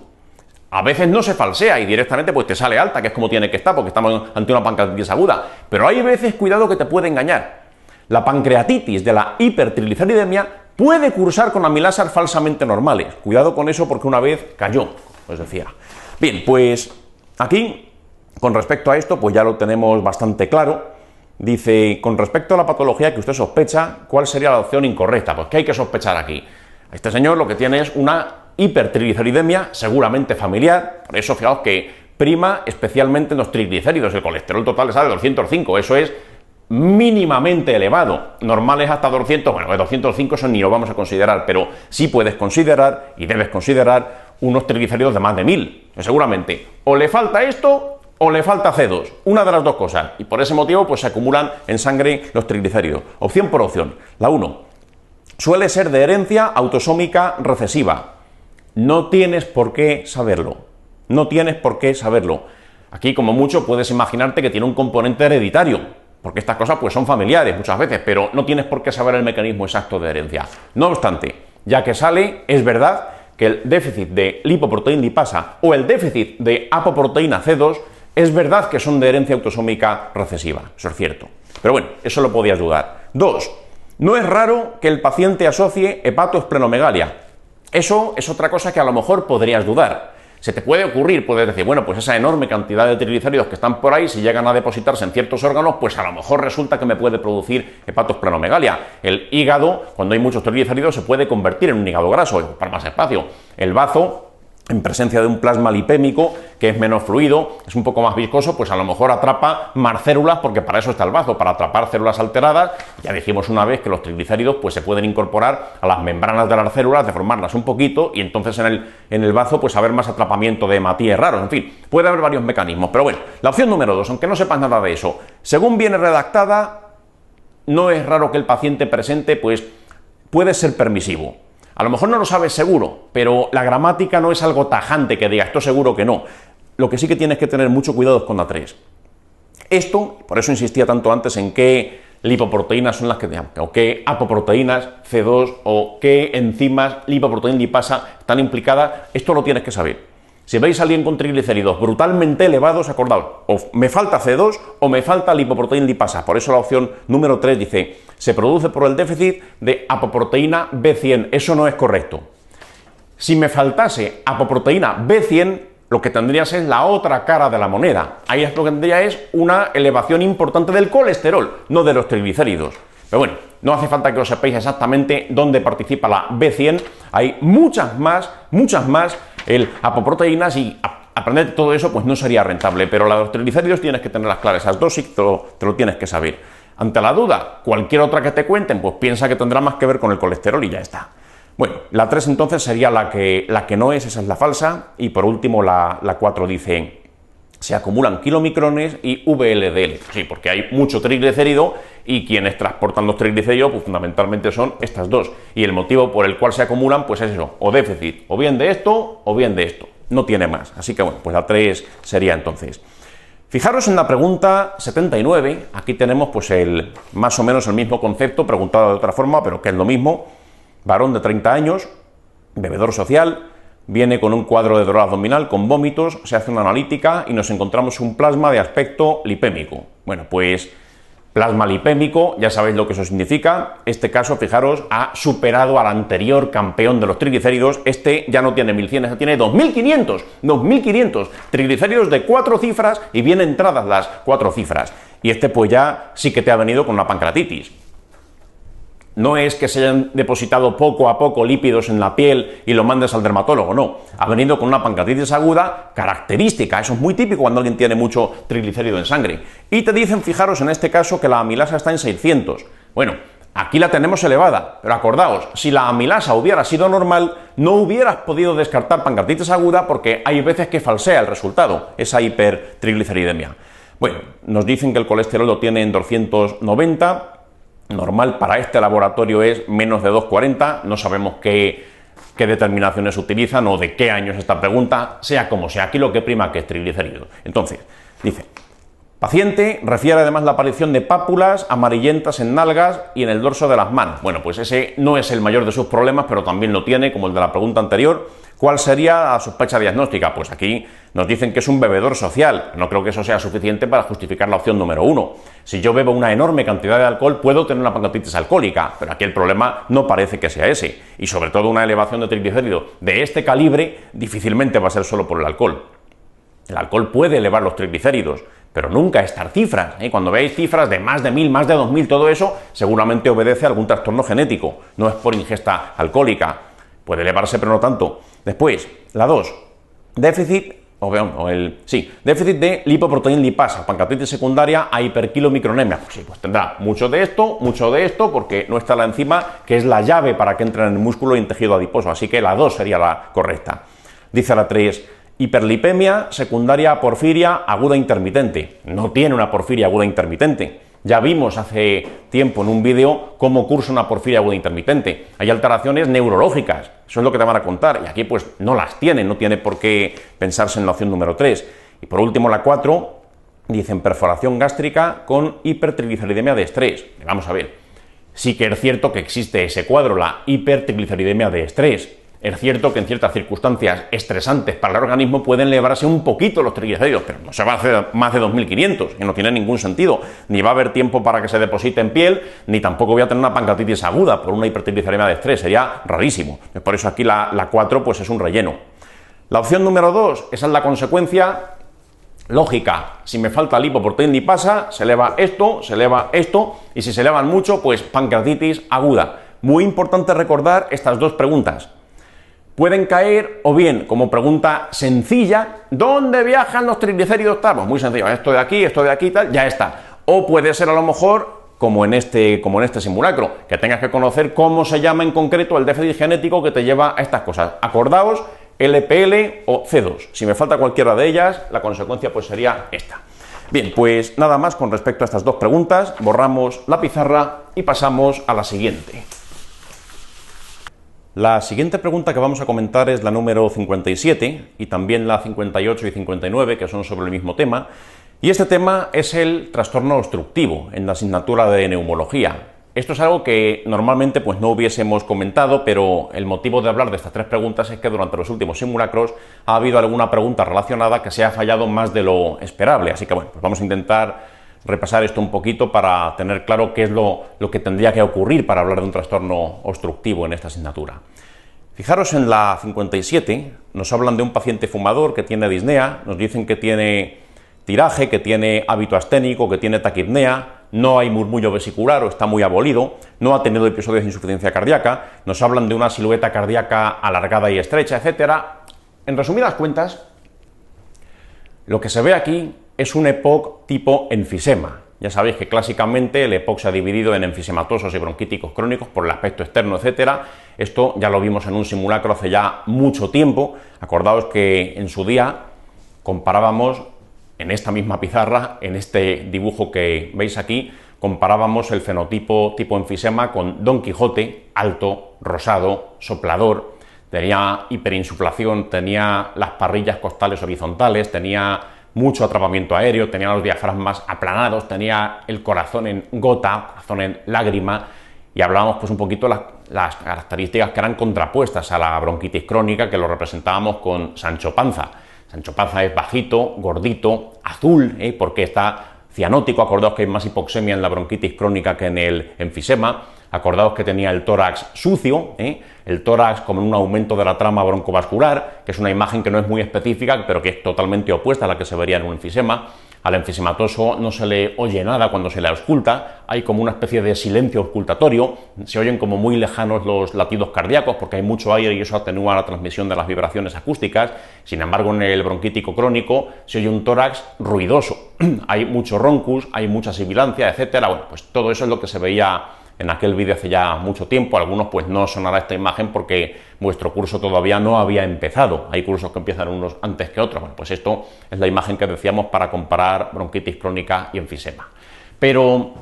A veces no se falsea y directamente pues te sale alta, que es como tiene que estar, porque estamos ante una pancreatitis aguda. Pero hay veces, cuidado, que te puede engañar. La pancreatitis de la hipertrigliceridemia puede cursar con amilasas falsamente normales. Cuidado con eso porque una vez cayó, os decía. Bien, pues aquí, con respecto a esto, pues ya lo tenemos bastante claro. Dice, con respecto a la patología que usted sospecha, ¿cuál sería la opción incorrecta? Pues, ¿qué hay que sospechar aquí? Este señor lo que tiene es una hipertrigliceridemia, seguramente familiar, por eso fijaos que prima especialmente en los triglicéridos, el colesterol total le sale de 205, eso es mínimamente elevado, normal es hasta 200, bueno, de 205 eso ni lo vamos a considerar, pero sí puedes considerar y debes considerar unos triglicéridos de más de 1000, seguramente, o le falta esto o le falta C2, una de las dos cosas, y por ese motivo pues se acumulan en sangre los triglicéridos. Opción por opción, la 1, suele ser de herencia autosómica recesiva, no tienes por qué saberlo, no tienes por qué saberlo, aquí como mucho puedes imaginarte que tiene un componente hereditario, porque estas cosas pues son familiares muchas veces, pero no tienes por qué saber el mecanismo exacto de herencia. No obstante, ya que sale, es verdad que el déficit de lipoproteína lipasa o el déficit de apoproteína C2 es verdad que son de herencia autosómica recesiva, eso es cierto. Pero bueno, eso lo podías dudar. 2. No es raro que el paciente asocie hepatoesplenomegalia. Eso es otra cosa que a lo mejor podrías dudar. Se te puede ocurrir, puedes decir, bueno, pues esa enorme cantidad de triglicéridos que están por ahí, si llegan a depositarse en ciertos órganos, pues a lo mejor resulta que me puede producir hepatoesplenomegalia. El hígado, cuando hay muchos triglicéridos, se puede convertir en un hígado graso, ocupar más espacio. El bazo, en presencia de un plasma lipémico que es menos fluido, es un poco más viscoso, pues a lo mejor atrapa más células, porque para eso está el bazo, para atrapar células alteradas. Ya dijimos una vez que los triglicéridos pues se pueden incorporar a las membranas de las células, deformarlas un poquito, y entonces en el bazo pues haber más atrapamiento de hematíes raros, en fin, puede haber varios mecanismos. Pero bueno, la opción número 2, aunque no sepas nada de eso, según viene redactada, no es raro que el paciente presente, pues puede ser permisivo. A lo mejor no lo sabes seguro, pero la gramática no es algo tajante que diga esto seguro que no. Lo que sí que tienes que tener mucho cuidado es con la 3. Esto, por eso insistía tanto antes en qué lipoproteínas son las que, o qué apoproteínas C2 o qué enzimas lipoproteína lipasa están implicadas, esto lo tienes que saber. Si veis a alguien con triglicéridos brutalmente elevados, acordaos, o me falta C2 o me falta lipoproteína lipasa. Por eso la opción número 3 dice, se produce por el déficit de apoproteína B100. Eso no es correcto. Si me faltase apoproteína B100, lo que tendrías es la otra cara de la moneda. Ahí lo que tendría es una elevación importante del colesterol, no de los triglicéridos. Pero bueno, no hace falta que os sepáis exactamente dónde participa la B100. Hay muchas más apoproteínas, y aprender todo eso pues no sería rentable, pero la de los triglicéridos tienes que tenerlas claras, esas dos sí te lo tienes que saber. Ante la duda, cualquier otra que te cuenten, pues piensa que tendrá más que ver con el colesterol y ya está. Bueno, la 3 entonces sería la que no es, esa es la falsa, y por último la 4 dice, se acumulan kilomicrones y VLDL. Sí, porque hay mucho triglicérido y quienes transportan los triglicéridos pues fundamentalmente son estas dos, y el motivo por el cual se acumulan pues es eso, o déficit, o bien de esto o bien de esto, no tiene más. Así que bueno, pues la 3 sería entonces. Fijaros en la pregunta 79, aquí tenemos pues más o menos el mismo concepto, preguntado de otra forma, pero que es lo mismo. Varón de 30 años, bebedor social, viene con un cuadro de dolor abdominal, con vómitos, se hace una analítica y nos encontramos un plasma de aspecto lipémico. Bueno, pues plasma lipémico, ya sabéis lo que eso significa. Este caso, fijaros, ha superado al anterior campeón de los triglicéridos. Este ya no tiene 1100, este tiene 2500 triglicéridos de 4 cifras y bien entradas las 4 cifras. Y este pues ya sí que te ha venido con una pancreatitis. No es que se hayan depositado poco a poco lípidos en la piel y lo mandes al dermatólogo, no. Ha venido con una pancreatitis aguda característica, eso es muy típico cuando alguien tiene mucho triglicérido en sangre. Y te dicen, fijaros en este caso, que la amilasa está en 600. Bueno, aquí la tenemos elevada, pero acordaos, si la amilasa hubiera sido normal, no hubieras podido descartar pancreatitis aguda porque hay veces que falsea el resultado, esa hipertrigliceridemia. Bueno, nos dicen que el colesterol lo tiene en 290, normal para este laboratorio es menos de 240, no sabemos qué determinaciones utilizan o de qué año es esta pregunta, sea como sea, aquí lo que prima que es triglicérido. Entonces, dice, paciente refiere además la aparición de pápulas amarillentas en nalgas y en el dorso de las manos. Bueno, pues ese no es el mayor de sus problemas, pero también lo tiene, como el de la pregunta anterior. ¿Cuál sería la sospecha diagnóstica? Pues aquí nos dicen que es un bebedor social. No creo que eso sea suficiente para justificar la opción número 1. Si yo bebo una enorme cantidad de alcohol, puedo tener una pancreatitis alcohólica, pero aquí el problema no parece que sea ese. Y sobre todo una elevación de triglicéridos de este calibre difícilmente va a ser solo por el alcohol. El alcohol puede elevar los triglicéridos, pero nunca estas cifras. Cuando veáis cifras de más de 1000, más de 2000, todo eso seguramente obedece a algún trastorno genético, no es por ingesta alcohólica. Puede elevarse, pero no tanto. Después, la 2, déficit de lipoproteína lipasa, pancreatitis secundaria a hiperquilomicronemia. Pues sí, pues tendrá mucho de esto, porque no está la enzima, que es la llave para que entre en el músculo y en tejido adiposo, así que la 2 sería la correcta. Dice la 3, hiperlipemia secundaria a porfiria aguda intermitente. No tiene una porfiria aguda intermitente. Ya vimos hace tiempo en un vídeo cómo cursa una porfiria aguda intermitente. Hay alteraciones neurológicas, eso es lo que te van a contar, y aquí pues no las tiene, no tiene por qué pensarse en la opción número 3. Y por último la 4, dicen perforación gástrica con hipertrigliceridemia de estrés. Vamos a ver, sí que es cierto que existe ese cuadro, la hipertrigliceridemia de estrés. Es cierto que en ciertas circunstancias estresantes para el organismo pueden elevarse un poquito los triglicéridos, pero no se va a hacer más de 2500, que no tiene ningún sentido. Ni va a haber tiempo para que se deposite en piel, ni tampoco voy a tener una pancreatitis aguda por una hipertrigliceridemia de estrés, sería rarísimo. Por eso aquí la 4 pues es un relleno. La opción número 2, esa es la consecuencia lógica. Si me falta lipoproteína lipasa, se eleva esto, y si se elevan mucho, pues pancreatitis aguda. Muy importante recordar estas dos preguntas. Pueden caer, o bien, como pregunta sencilla, ¿dónde viajan los triglicéridos? Pues muy sencillo, esto de aquí, tal, ya está. O puede ser a lo mejor, como en este simulacro, que tengas que conocer cómo se llama en concreto el déficit genético que te lleva a estas cosas. Acordaos, LPL o C2. Si me falta cualquiera de ellas, la consecuencia pues sería esta. Bien, pues nada más con respecto a estas dos preguntas, borramos la pizarra y pasamos a la siguiente. La siguiente pregunta que vamos a comentar es la número 57 y también la 58 y 59, que son sobre el mismo tema, y este tema es el trastorno obstructivo en la asignatura de neumología. Esto es algo que normalmente pues no hubiésemos comentado, pero el motivo de hablar de estas tres preguntas es que durante los últimos simulacros ha habido alguna pregunta relacionada que se ha fallado más de lo esperable, así que bueno, pues vamos a intentar repasar esto un poquito para tener claro qué es lo que tendría que ocurrir para hablar de un trastorno obstructivo en esta asignatura. Fijaros en la 57, nos hablan de un paciente fumador que tiene disnea, nos dicen que tiene tiraje, que tiene hábito asténico, que tiene taquipnea, no hay murmullo vesicular o está muy abolido, no ha tenido episodios de insuficiencia cardíaca, nos hablan de una silueta cardíaca alargada y estrecha, etc. En resumidas cuentas, lo que se ve aquí es un EPOC tipo enfisema. Ya sabéis que clásicamente el EPOC se ha dividido en enfisematosos y bronquíticos crónicos por el aspecto externo, etcétera. Esto ya lo vimos en un simulacro hace ya mucho tiempo. Acordaos que en su día comparábamos en esta misma pizarra, en este dibujo que veis aquí, comparábamos el fenotipo tipo enfisema con Don Quijote, alto, rosado, soplador, tenía hiperinsuflación, tenía las parrillas costales horizontales, tenía mucho atrapamiento aéreo, tenía los diafragmas aplanados, tenía el corazón en gota, corazón en lágrima, y hablábamos pues un poquito las características que eran contrapuestas a la bronquitis crónica, que lo representábamos con Sancho Panza. Sancho Panza es bajito, gordito, azul, porque está cianótico. Acordaos que hay más hipoxemia en la bronquitis crónica que en el enfisema. Acordaos que tenía el tórax sucio, el tórax como un aumento de la trama broncovascular, que es una imagen que no es muy específica, pero que es totalmente opuesta a la que se vería en un enfisema. Al enfisematoso no se le oye nada cuando se le ausculta, hay como una especie de silencio auscultatorio, se oyen como muy lejanos los latidos cardíacos porque hay mucho aire y eso atenúa la transmisión de las vibraciones acústicas. Sin embargo, en el bronquítico crónico se oye un tórax ruidoso, hay mucho roncus, hay mucha sibilancia, etcétera. Bueno, pues todo eso es lo que se veía en aquel vídeo hace ya mucho tiempo. Algunos pues no sonará esta imagen porque vuestro curso todavía no había empezado. Hay cursos que empiezan unos antes que otros. Bueno, pues esto es la imagen que decíamos para comparar bronquitis crónica y enfisema. Pero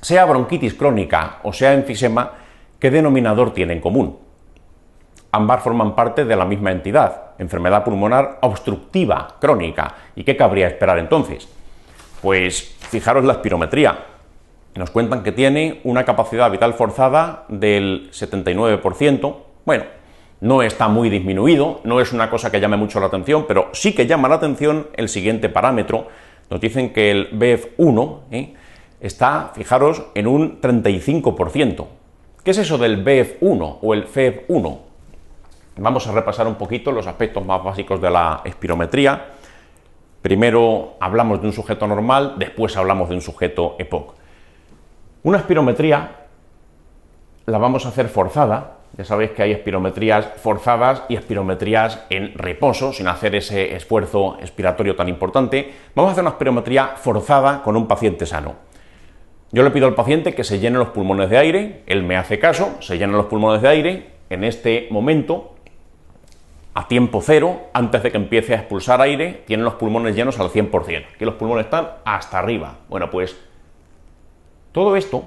sea bronquitis crónica o sea enfisema, ¿qué denominador tiene en común? Ambas forman parte de la misma entidad, enfermedad pulmonar obstructiva crónica. ¿Y qué cabría esperar entonces? Pues fijaros la espirometría. Nos cuentan que tiene una capacidad vital forzada del 79%. Bueno, no está muy disminuido, no es una cosa que llame mucho la atención, pero sí que llama la atención el siguiente parámetro. Nos dicen que el BF1 está, fijaros, en un 35%. ¿Qué es eso del BF1 o el FEV1? Vamos a repasar un poquito los aspectos más básicos de la espirometría. Primero hablamos de un sujeto normal, después hablamos de un sujeto EPOC. Una espirometría la vamos a hacer forzada. Ya sabéis que hay espirometrías forzadas y espirometrías en reposo, sin hacer ese esfuerzo expiratorio tan importante. Vamos a hacer una espirometría forzada con un paciente sano. Yo le pido al paciente que se llene los pulmones de aire, él me hace caso, se llenan los pulmones de aire. En este momento, a tiempo cero, antes de que empiece a expulsar aire, tienen los pulmones llenos al 100%. Aquí los pulmones están hasta arriba. Bueno, pues todo esto,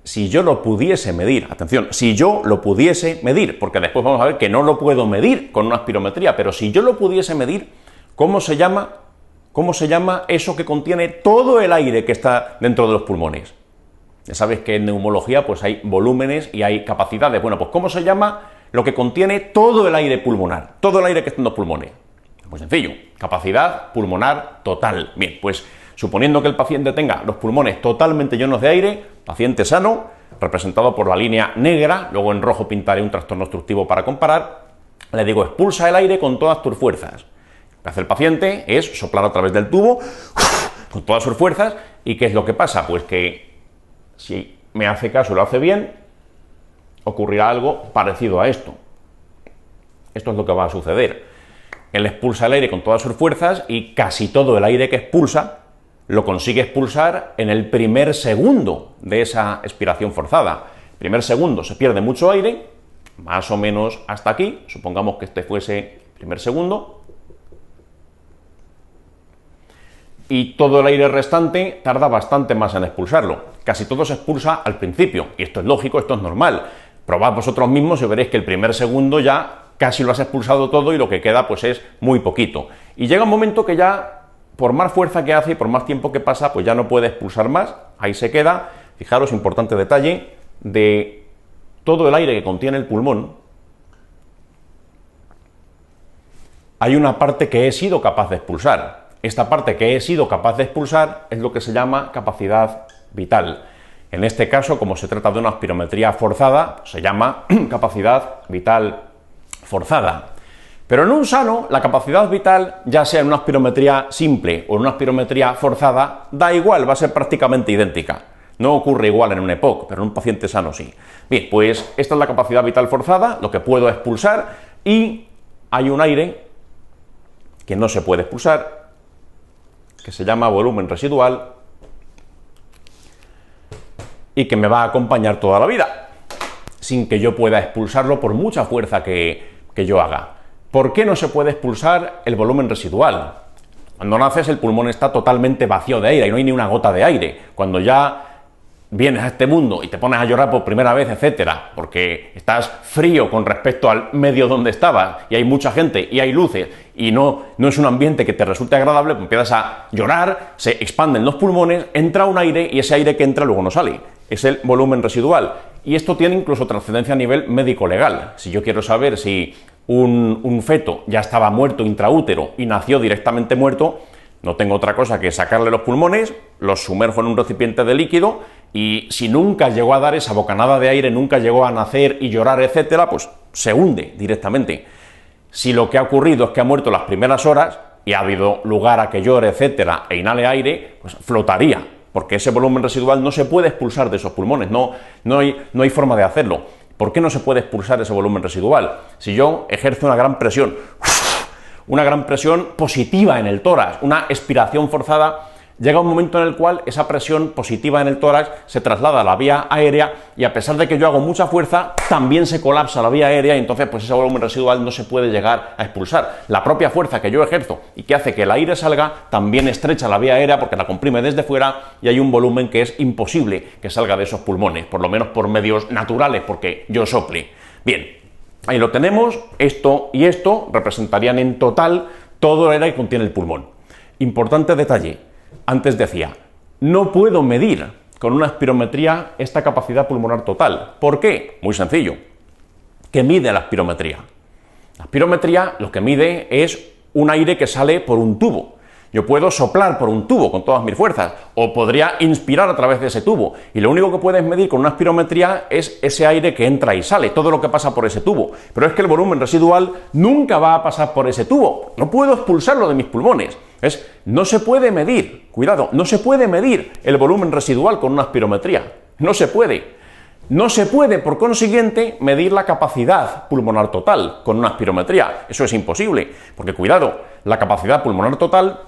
si yo lo pudiese medir, atención, si yo lo pudiese medir, porque después vamos a ver que no lo puedo medir con una espirometría, pero si yo lo pudiese medir, ¿cómo se llama eso que contiene todo el aire que está dentro de los pulmones? Ya sabéis que en neumología pues hay volúmenes y hay capacidades. Bueno, pues ¿cómo se llama lo que contiene todo el aire pulmonar? Todo el aire que está en los pulmones. Muy sencillo, capacidad pulmonar total. Bien, pues suponiendo que el paciente tenga los pulmones totalmente llenos de aire, paciente sano, representado por la línea negra, luego en rojo pintaré un trastorno obstructivo para comparar, le digo expulsa el aire con todas tus fuerzas. Lo que hace el paciente es soplar a través del tubo con todas sus fuerzas. ¿Y qué es lo que pasa? Pues que si me hace caso y lo hace bien, ocurrirá algo parecido a esto. Esto es lo que va a suceder. Él expulsa el aire con todas sus fuerzas y casi todo el aire que expulsa lo consigue expulsar en el primer segundo de esa expiración forzada. Primer segundo se pierde mucho aire, más o menos hasta aquí, supongamos que este fuese el primer segundo, y todo el aire restante tarda bastante más en expulsarlo. Casi todo se expulsa al principio, y esto es lógico, esto es normal. Probad vosotros mismos y veréis que el primer segundo ya casi lo has expulsado todo y lo que queda pues es muy poquito. Y llega un momento que ya, por más fuerza que hace y por más tiempo que pasa, pues ya no puede expulsar más, ahí se queda. Fijaros, importante detalle, de todo el aire que contiene el pulmón, hay una parte que he sido capaz de expulsar. Esta parte que he sido capaz de expulsar es lo que se llama capacidad vital. En este caso, como se trata de una espirometría forzada, se llama capacidad vital forzada. Pero en un sano, la capacidad vital, ya sea en una espirometría simple o en una espirometría forzada, da igual, va a ser prácticamente idéntica. No ocurre igual en un EPOC, pero en un paciente sano sí. Bien, pues esta es la capacidad vital forzada, lo que puedo expulsar, y hay un aire que no se puede expulsar, que se llama volumen residual y que me va a acompañar toda la vida, sin que yo pueda expulsarlo por mucha fuerza que yo haga. ¿Por qué no se puede expulsar el volumen residual? Cuando naces el pulmón está totalmente vacío de aire y no hay ni una gota de aire. Cuando ya vienes a este mundo y te pones a llorar por primera vez, etcétera, porque estás frío con respecto al medio donde estabas y hay mucha gente y hay luces y no es un ambiente que te resulte agradable, pues empiezas a llorar, se expanden los pulmones, entra un aire y ese aire que entra luego no sale. Es el volumen residual. Y esto tiene incluso trascendencia a nivel médico-legal. Si yo quiero saber si un feto ya estaba muerto intraútero y nació directamente muerto, no tengo otra cosa que sacarle los pulmones, los sumerjo en un recipiente de líquido y si nunca llegó a dar esa bocanada de aire, nunca llegó a nacer y llorar, etcétera, pues se hunde directamente. Si lo que ha ocurrido es que ha muerto las primeras horas y ha habido lugar a que llore, etcétera, e inhale aire, pues flotaría, porque ese volumen residual no se puede expulsar de esos pulmones, no hay forma de hacerlo. ¿Por qué no se puede expulsar ese volumen residual? Si yo ejerzo una gran presión positiva en el tórax, una expiración forzada, llega un momento en el cual esa presión positiva en el tórax se traslada a la vía aérea y a pesar de que yo hago mucha fuerza, también se colapsa la vía aérea y entonces pues ese volumen residual no se puede llegar a expulsar. La propia fuerza que yo ejerzo y que hace que el aire salga también estrecha la vía aérea porque la comprime desde fuera y hay un volumen que es imposible que salga de esos pulmones, por lo menos por medios naturales, porque yo sople. Bien, ahí lo tenemos, esto y esto representarían en total todo el aire que contiene el pulmón. Importante detalle, antes decía, no puedo medir con una espirometría esta capacidad pulmonar total. ¿Por qué? Muy sencillo. ¿Qué mide la espirometría? La espirometría lo que mide es un aire que sale por un tubo. Yo puedo soplar por un tubo con todas mis fuerzas, o podría inspirar a través de ese tubo, y lo único que puedes medir con una espirometría es ese aire que entra y sale, todo lo que pasa por ese tubo. Pero es que el volumen residual nunca va a pasar por ese tubo, no puedo expulsarlo de mis pulmones. No se puede medir, cuidado, no se puede medir el volumen residual con una espirometría, no se puede. No se puede, por consiguiente, medir la capacidad pulmonar total con una espirometría. Eso es imposible, porque cuidado, la capacidad pulmonar total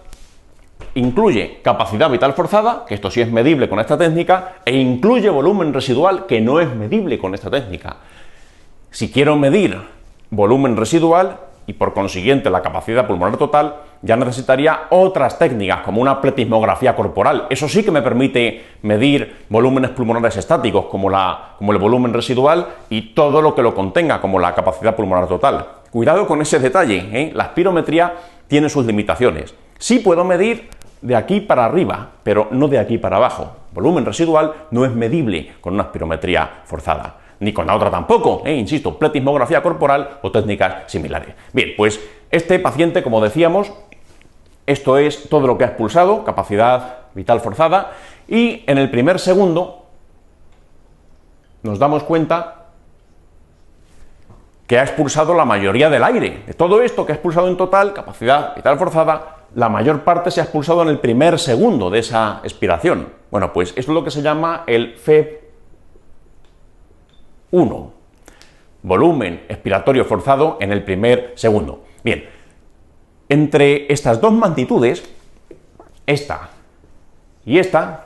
incluye capacidad vital forzada, que esto sí es medible con esta técnica, e incluye volumen residual, que no es medible con esta técnica. Si quiero medir volumen residual y por consiguiente la capacidad pulmonar total, ya necesitaría otras técnicas, como una pletismografía corporal. Eso sí que me permite medir volúmenes pulmonares estáticos, como el volumen residual, y todo lo que lo contenga, como la capacidad pulmonar total. Cuidado con ese detalle, ¿eh? La espirometría tiene sus limitaciones. Sí puedo medir de aquí para arriba, pero no de aquí para abajo. Volumen residual no es medible con una espirometría forzada, ni con la otra tampoco, insisto, pletismografía corporal o técnicas similares. Bien, pues este paciente, como decíamos, esto es todo lo que ha expulsado, capacidad vital forzada, y en el primer segundo nos damos cuenta que ha expulsado la mayoría del aire. De todo esto que ha expulsado en total, capacidad vital forzada, la mayor parte se ha expulsado en el primer segundo de esa expiración. Bueno, pues esto es lo que se llama el FEP1, volumen expiratorio forzado en el primer segundo. Bien, entre estas dos magnitudes, esta y esta,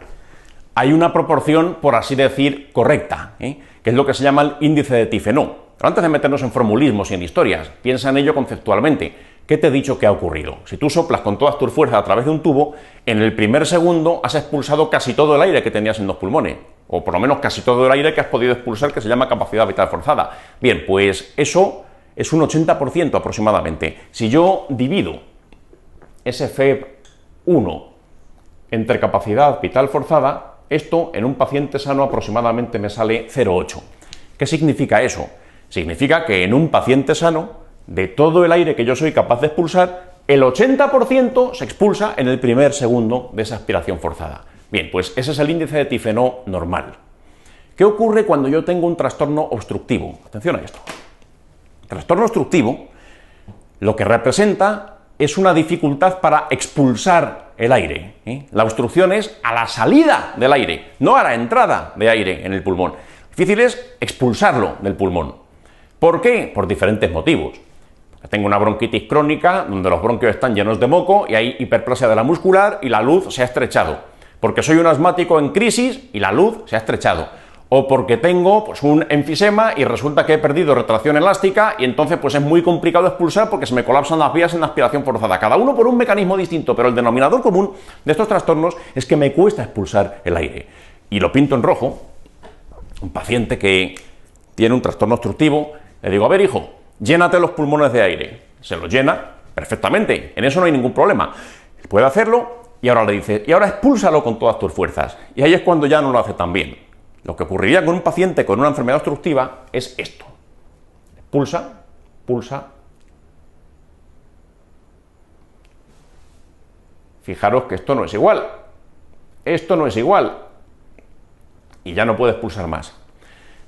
hay una proporción, por así decir, correcta, que es lo que se llama el índice de Tifenot. Pero antes de meternos en formulismos y en historias, piensa en ello conceptualmente. ¿Qué te he dicho que ha ocurrido? Si tú soplas con todas tus fuerzas a través de un tubo, en el primer segundo has expulsado casi todo el aire que tenías en los pulmones, o por lo menos casi todo el aire que has podido expulsar, que se llama capacidad vital forzada. Bien, pues eso es un 80% aproximadamente. Si yo divido ese FEP1 entre capacidad vital forzada, esto en un paciente sano aproximadamente me sale 0,8. ¿Qué significa eso? Significa que en un paciente sano, de todo el aire que yo soy capaz de expulsar, el 80% se expulsa en el primer segundo de esa aspiración forzada. Bien, pues ese es el índice de Tifenot normal. ¿Qué ocurre cuando yo tengo un trastorno obstructivo? Atención a esto. El trastorno obstructivo lo que representa es una dificultad para expulsar el aire. La obstrucción es a la salida del aire, no a la entrada de aire en el pulmón. Lo difícil es expulsarlo del pulmón. ¿Por qué? Por diferentes motivos. Tengo una bronquitis crónica donde los bronquios están llenos de moco y hay hiperplasia de la muscular y la luz se ha estrechado. Porque soy un asmático en crisis y la luz se ha estrechado. O porque tengo pues, un enfisema y resulta que he perdido retracción elástica y entonces pues, es muy complicado expulsar porque se me colapsan las vías en la aspiración forzada. Cada uno por un mecanismo distinto, pero el denominador común de estos trastornos es que me cuesta expulsar el aire. Y lo pinto en rojo. Un paciente que tiene un trastorno obstructivo, le digo, a ver hijo, llénate los pulmones de aire. Se los llena perfectamente, en eso no hay ningún problema. Puede hacerlo y ahora le dice, y ahora expúlsalo con todas tus fuerzas. Y ahí es cuando ya no lo hace tan bien. Lo que ocurriría con un paciente con una enfermedad obstructiva es esto. Expulsa, pulsa. Fijaros que esto no es igual. Esto no es igual. Y ya no puede expulsar más.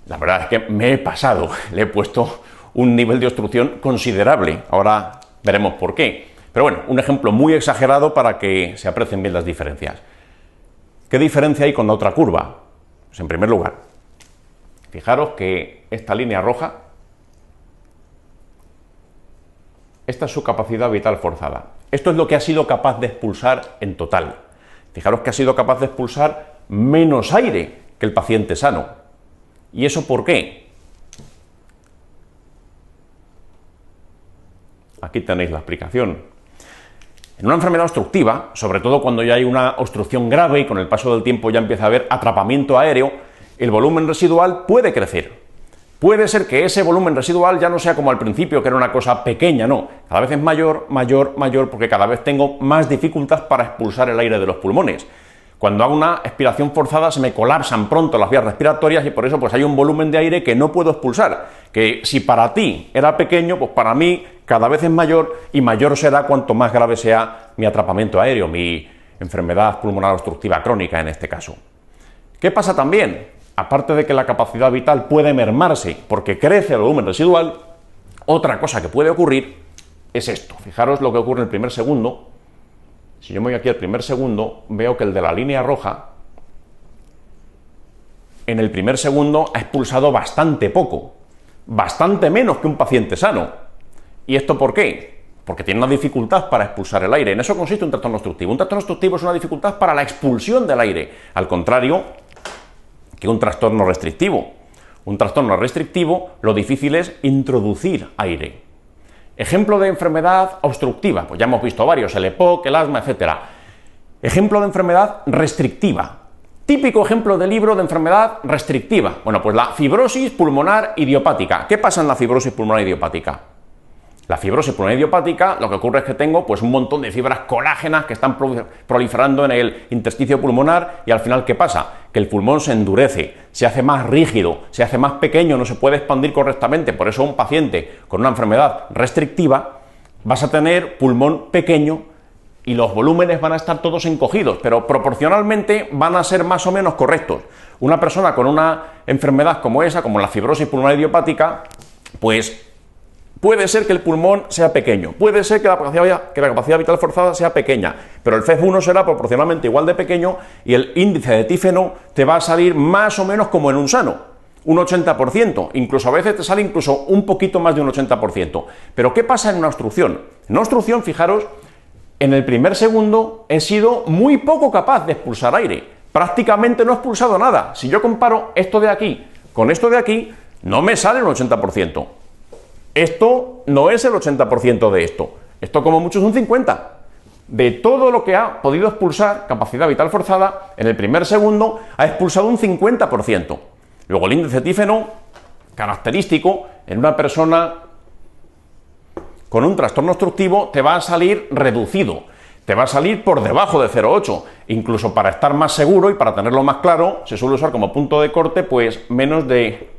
La verdad es que me he pasado, le he puesto un nivel de obstrucción considerable. Ahora veremos por qué. Pero bueno, un ejemplo muy exagerado para que se aprecien bien las diferencias. ¿Qué diferencia hay con la otra curva? Pues en primer lugar, fijaros que esta línea roja, esta es su capacidad vital forzada. Esto es lo que ha sido capaz de expulsar en total. Fijaros que ha sido capaz de expulsar menos aire que el paciente sano. ¿Y eso por qué? Aquí tenéis la explicación. En una enfermedad obstructiva, sobre todo cuando ya hay una obstrucción grave y con el paso del tiempo ya empieza a haber atrapamiento aéreo, el volumen residual puede crecer. Puede ser que ese volumen residual ya no sea como al principio, que era una cosa pequeña, no. Cada vez es mayor, mayor, mayor, porque cada vez tengo más dificultad para expulsar el aire de los pulmones. Cuando hago una expiración forzada se me colapsan pronto las vías respiratorias y por eso pues hay un volumen de aire que no puedo expulsar, que si para ti era pequeño, pues para mí cada vez es mayor y mayor será cuanto más grave sea mi atrapamiento aéreo, mi enfermedad pulmonar obstructiva crónica en este caso. ¿Qué pasa también? Aparte de que la capacidad vital puede mermarse porque crece el volumen residual, otra cosa que puede ocurrir es esto. Fijaros lo que ocurre en el primer segundo. Si yo me voy aquí al primer segundo, veo que el de la línea roja, en el primer segundo ha expulsado bastante poco, bastante menos que un paciente sano. ¿Y esto por qué? Porque tiene una dificultad para expulsar el aire. En eso consiste un trastorno obstructivo. Un trastorno obstructivo es una dificultad para la expulsión del aire, al contrario que un trastorno restrictivo. Un trastorno restrictivo, lo difícil es introducir aire. Ejemplo de enfermedad obstructiva, pues ya hemos visto varios, el EPOC, el asma, etc. Ejemplo de enfermedad restrictiva. Típico ejemplo de libro de enfermedad restrictiva. Bueno, pues la fibrosis pulmonar idiopática. ¿Qué pasa en la fibrosis pulmonar idiopática? La fibrosis pulmonar idiopática, lo que ocurre es que tengo pues un montón de fibras colágenas que están proliferando en el intersticio pulmonar y al final, ¿qué pasa? Que el pulmón se endurece, se hace más rígido, se hace más pequeño, no se puede expandir correctamente. Por eso un paciente con una enfermedad restrictiva vas a tener pulmón pequeño y los volúmenes van a estar todos encogidos, pero proporcionalmente van a ser más o menos correctos. Una persona con una enfermedad como esa, como la fibrosis pulmonar idiopática, pues puede ser que el pulmón sea pequeño, puede ser que la capacidad vital forzada sea pequeña, pero el FEV1 será proporcionalmente igual de pequeño y el índice de tífeno te va a salir más o menos como en un sano, un 80%, incluso a veces te sale incluso un poquito más de un 80%. Pero ¿qué pasa en una obstrucción? En una obstrucción, fijaros, en el primer segundo he sido muy poco capaz de expulsar aire, prácticamente no he expulsado nada. Si yo comparo esto de aquí con esto de aquí, no me sale un 80%. Esto no es el 80% de esto. Esto como mucho es un 50%. De todo lo que ha podido expulsar capacidad vital forzada, en el primer segundo ha expulsado un 50%. Luego el índice tífeno, característico, en una persona con un trastorno obstructivo te va a salir reducido. Te va a salir por debajo de 0,8. Incluso para estar más seguro y para tenerlo más claro, se suele usar como punto de corte pues menos de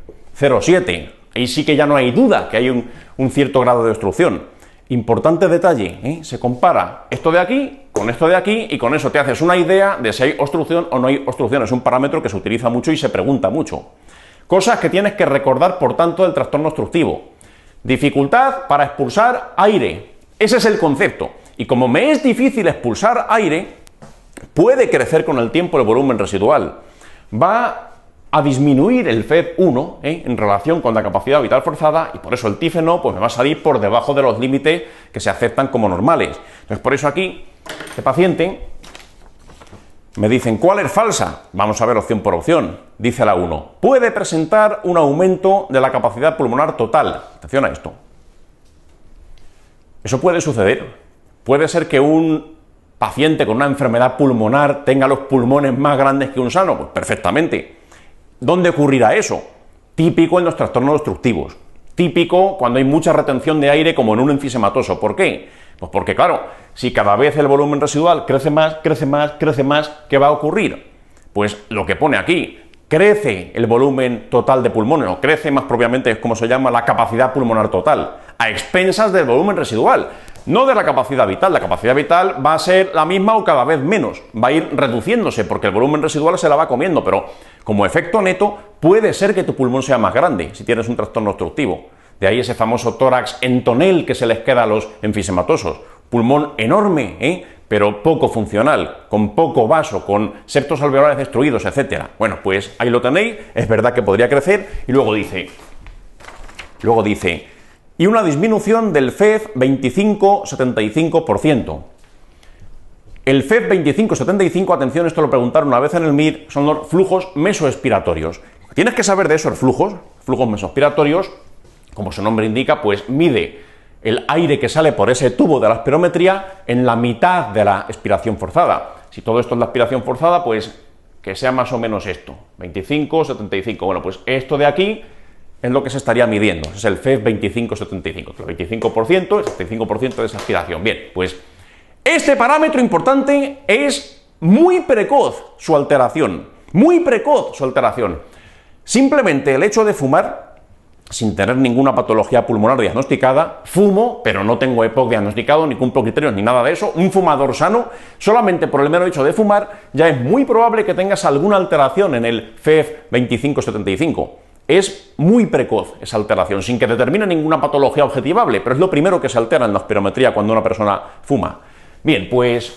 0,7. Ahí sí que ya no hay duda que hay un cierto grado de obstrucción. Importante detalle, se compara esto de aquí con esto de aquí y con eso te haces una idea de si hay obstrucción o no hay obstrucción. Es un parámetro que se utiliza mucho y se pregunta mucho. Cosas que tienes que recordar, por tanto, del trastorno obstructivo. Dificultad para expulsar aire. Ese es el concepto. Y como me es difícil expulsar aire, puede crecer con el tiempo el volumen residual. Va a disminuir el FEV1 en relación con la capacidad vital forzada y por eso el tífeno pues me va a salir por debajo de los límites que se aceptan como normales. Entonces por eso aquí, este paciente, me dicen ¿cuál es falsa? Vamos a ver opción por opción. Dice la 1, puede presentar un aumento de la capacidad pulmonar total. Atención a esto. Eso puede suceder. Puede ser que un paciente con una enfermedad pulmonar tenga los pulmones más grandes que un sano. Pues perfectamente. ¿Dónde ocurrirá eso? Típico en los trastornos obstructivos. Típico cuando hay mucha retención de aire como en un enfisematoso. ¿Por qué? Pues porque, claro, si cada vez el volumen residual crece más, ¿qué va a ocurrir? Pues lo que pone aquí, crece el volumen total de pulmones, o crece más propiamente, es como se llama, la capacidad pulmonar total, a expensas del volumen residual, no de la capacidad vital. La capacidad vital va a ser la misma o cada vez menos, va a ir reduciéndose porque el volumen residual se la va comiendo, pero como efecto neto puede ser que tu pulmón sea más grande si tienes un trastorno obstructivo. De ahí ese famoso tórax en tonel que se les queda a los enfisematosos. Pulmón enorme, pero poco funcional, con poco vaso, con septos alveolares destruidos, etc. Bueno, pues ahí lo tenéis, es verdad que podría crecer, y luego dice, y una disminución del FEV 25-75%. El FEV 25-75, atención, esto lo preguntaron una vez en el MIR, son los flujos mesoexpiratorios. Tienes que saber de esos flujos mesoexpiratorios, como su nombre indica, pues mide el aire que sale por ese tubo de la espirometría en la mitad de la expiración forzada. Si todo esto es la expiración forzada, pues que sea más o menos esto, 25-75. Bueno, pues esto de aquí es lo que se estaría midiendo, es el FEV 25-75, el 25%, el 75% de esa aspiración. Bien, pues este parámetro importante es muy precoz su alteración, muy precoz su alteración. Simplemente el hecho de fumar sin tener ninguna patología pulmonar diagnosticada, fumo, pero no tengo EPOC diagnosticado, ni cumplo criterios, ni nada de eso, un fumador sano, solamente por el mero hecho de fumar, ya es muy probable que tengas alguna alteración en el FEV 2575. Es muy precoz esa alteración, sin que determine ninguna patología objetivable, pero es lo primero que se altera en la espirometría cuando una persona fuma. Bien, pues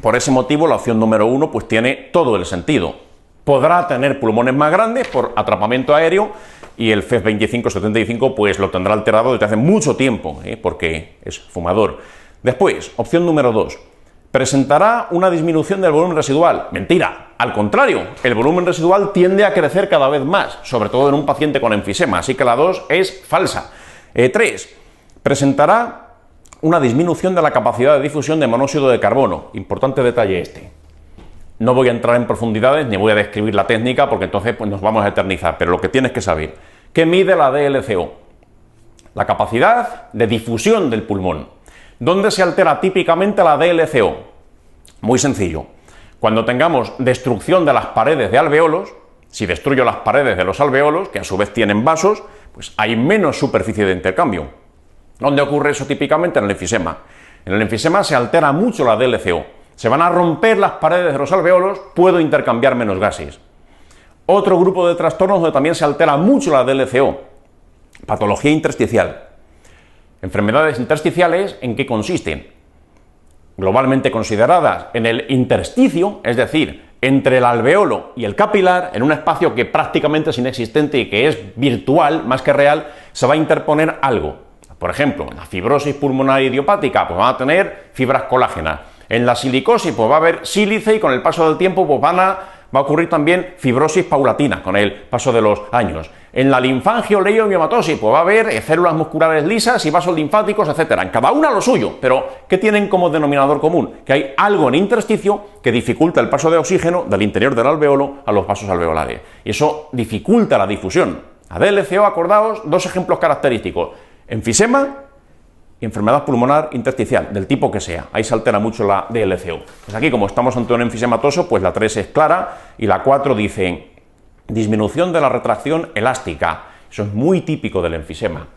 por ese motivo la opción número 1 pues tiene todo el sentido. Podrá tener pulmones más grandes por atrapamiento aéreo y el FEV 2575 pues lo tendrá alterado desde hace mucho tiempo, porque es fumador. Después, opción número 2. Presentará una disminución del volumen residual. Mentira, al contrario, el volumen residual tiende a crecer cada vez más, sobre todo en un paciente con enfisema, así que la 2 es falsa. 3. Presentará una disminución de la capacidad de difusión de monóxido de carbono. Importante detalle este. No voy a entrar en profundidades ni voy a describir la técnica porque entonces pues, nos vamos a eternizar, pero lo que tienes que saber, ¿qué mide la DLCO? La capacidad de difusión del pulmón. ¿Dónde se altera típicamente la DLCO? Muy sencillo. Cuando tengamos destrucción de las paredes de alveolos, si destruyo las paredes de los alveolos, que a su vez tienen vasos, pues hay menos superficie de intercambio. ¿Dónde ocurre eso típicamente? En el enfisema. En el enfisema se altera mucho la DLCO. Se van a romper las paredes de los alveolos, puedo intercambiar menos gases. Otro grupo de trastornos donde también se altera mucho la DLCO. Patología intersticial. Enfermedades intersticiales, ¿en qué consisten? Globalmente consideradas en el intersticio, es decir, entre el alveolo y el capilar, en un espacio que prácticamente es inexistente y que es virtual más que real, se va a interponer algo. Por ejemplo, en la fibrosis pulmonar idiopática, pues van a tener fibras colágenas. En la silicosis, pues va a haber sílice y con el paso del tiempo, pues va a ocurrir también fibrosis paulatina con el paso de los años. En la linfangioleiomatosis, pues va a haber células musculares lisas y vasos linfáticos, etcétera. En cada una lo suyo, pero ¿qué tienen como denominador común? Que hay algo en intersticio que dificulta el paso de oxígeno del interior del alveolo a los vasos alveolares. Y eso dificulta la difusión. A DLCO, acordaos, dos ejemplos característicos. Enfisema y enfermedad pulmonar intersticial, del tipo que sea. Ahí se altera mucho la DLCO. Pues aquí, como estamos ante un enfisematoso, pues la 3 es clara y la 4 dice disminución de la retracción elástica. Eso es muy típico del enfisema.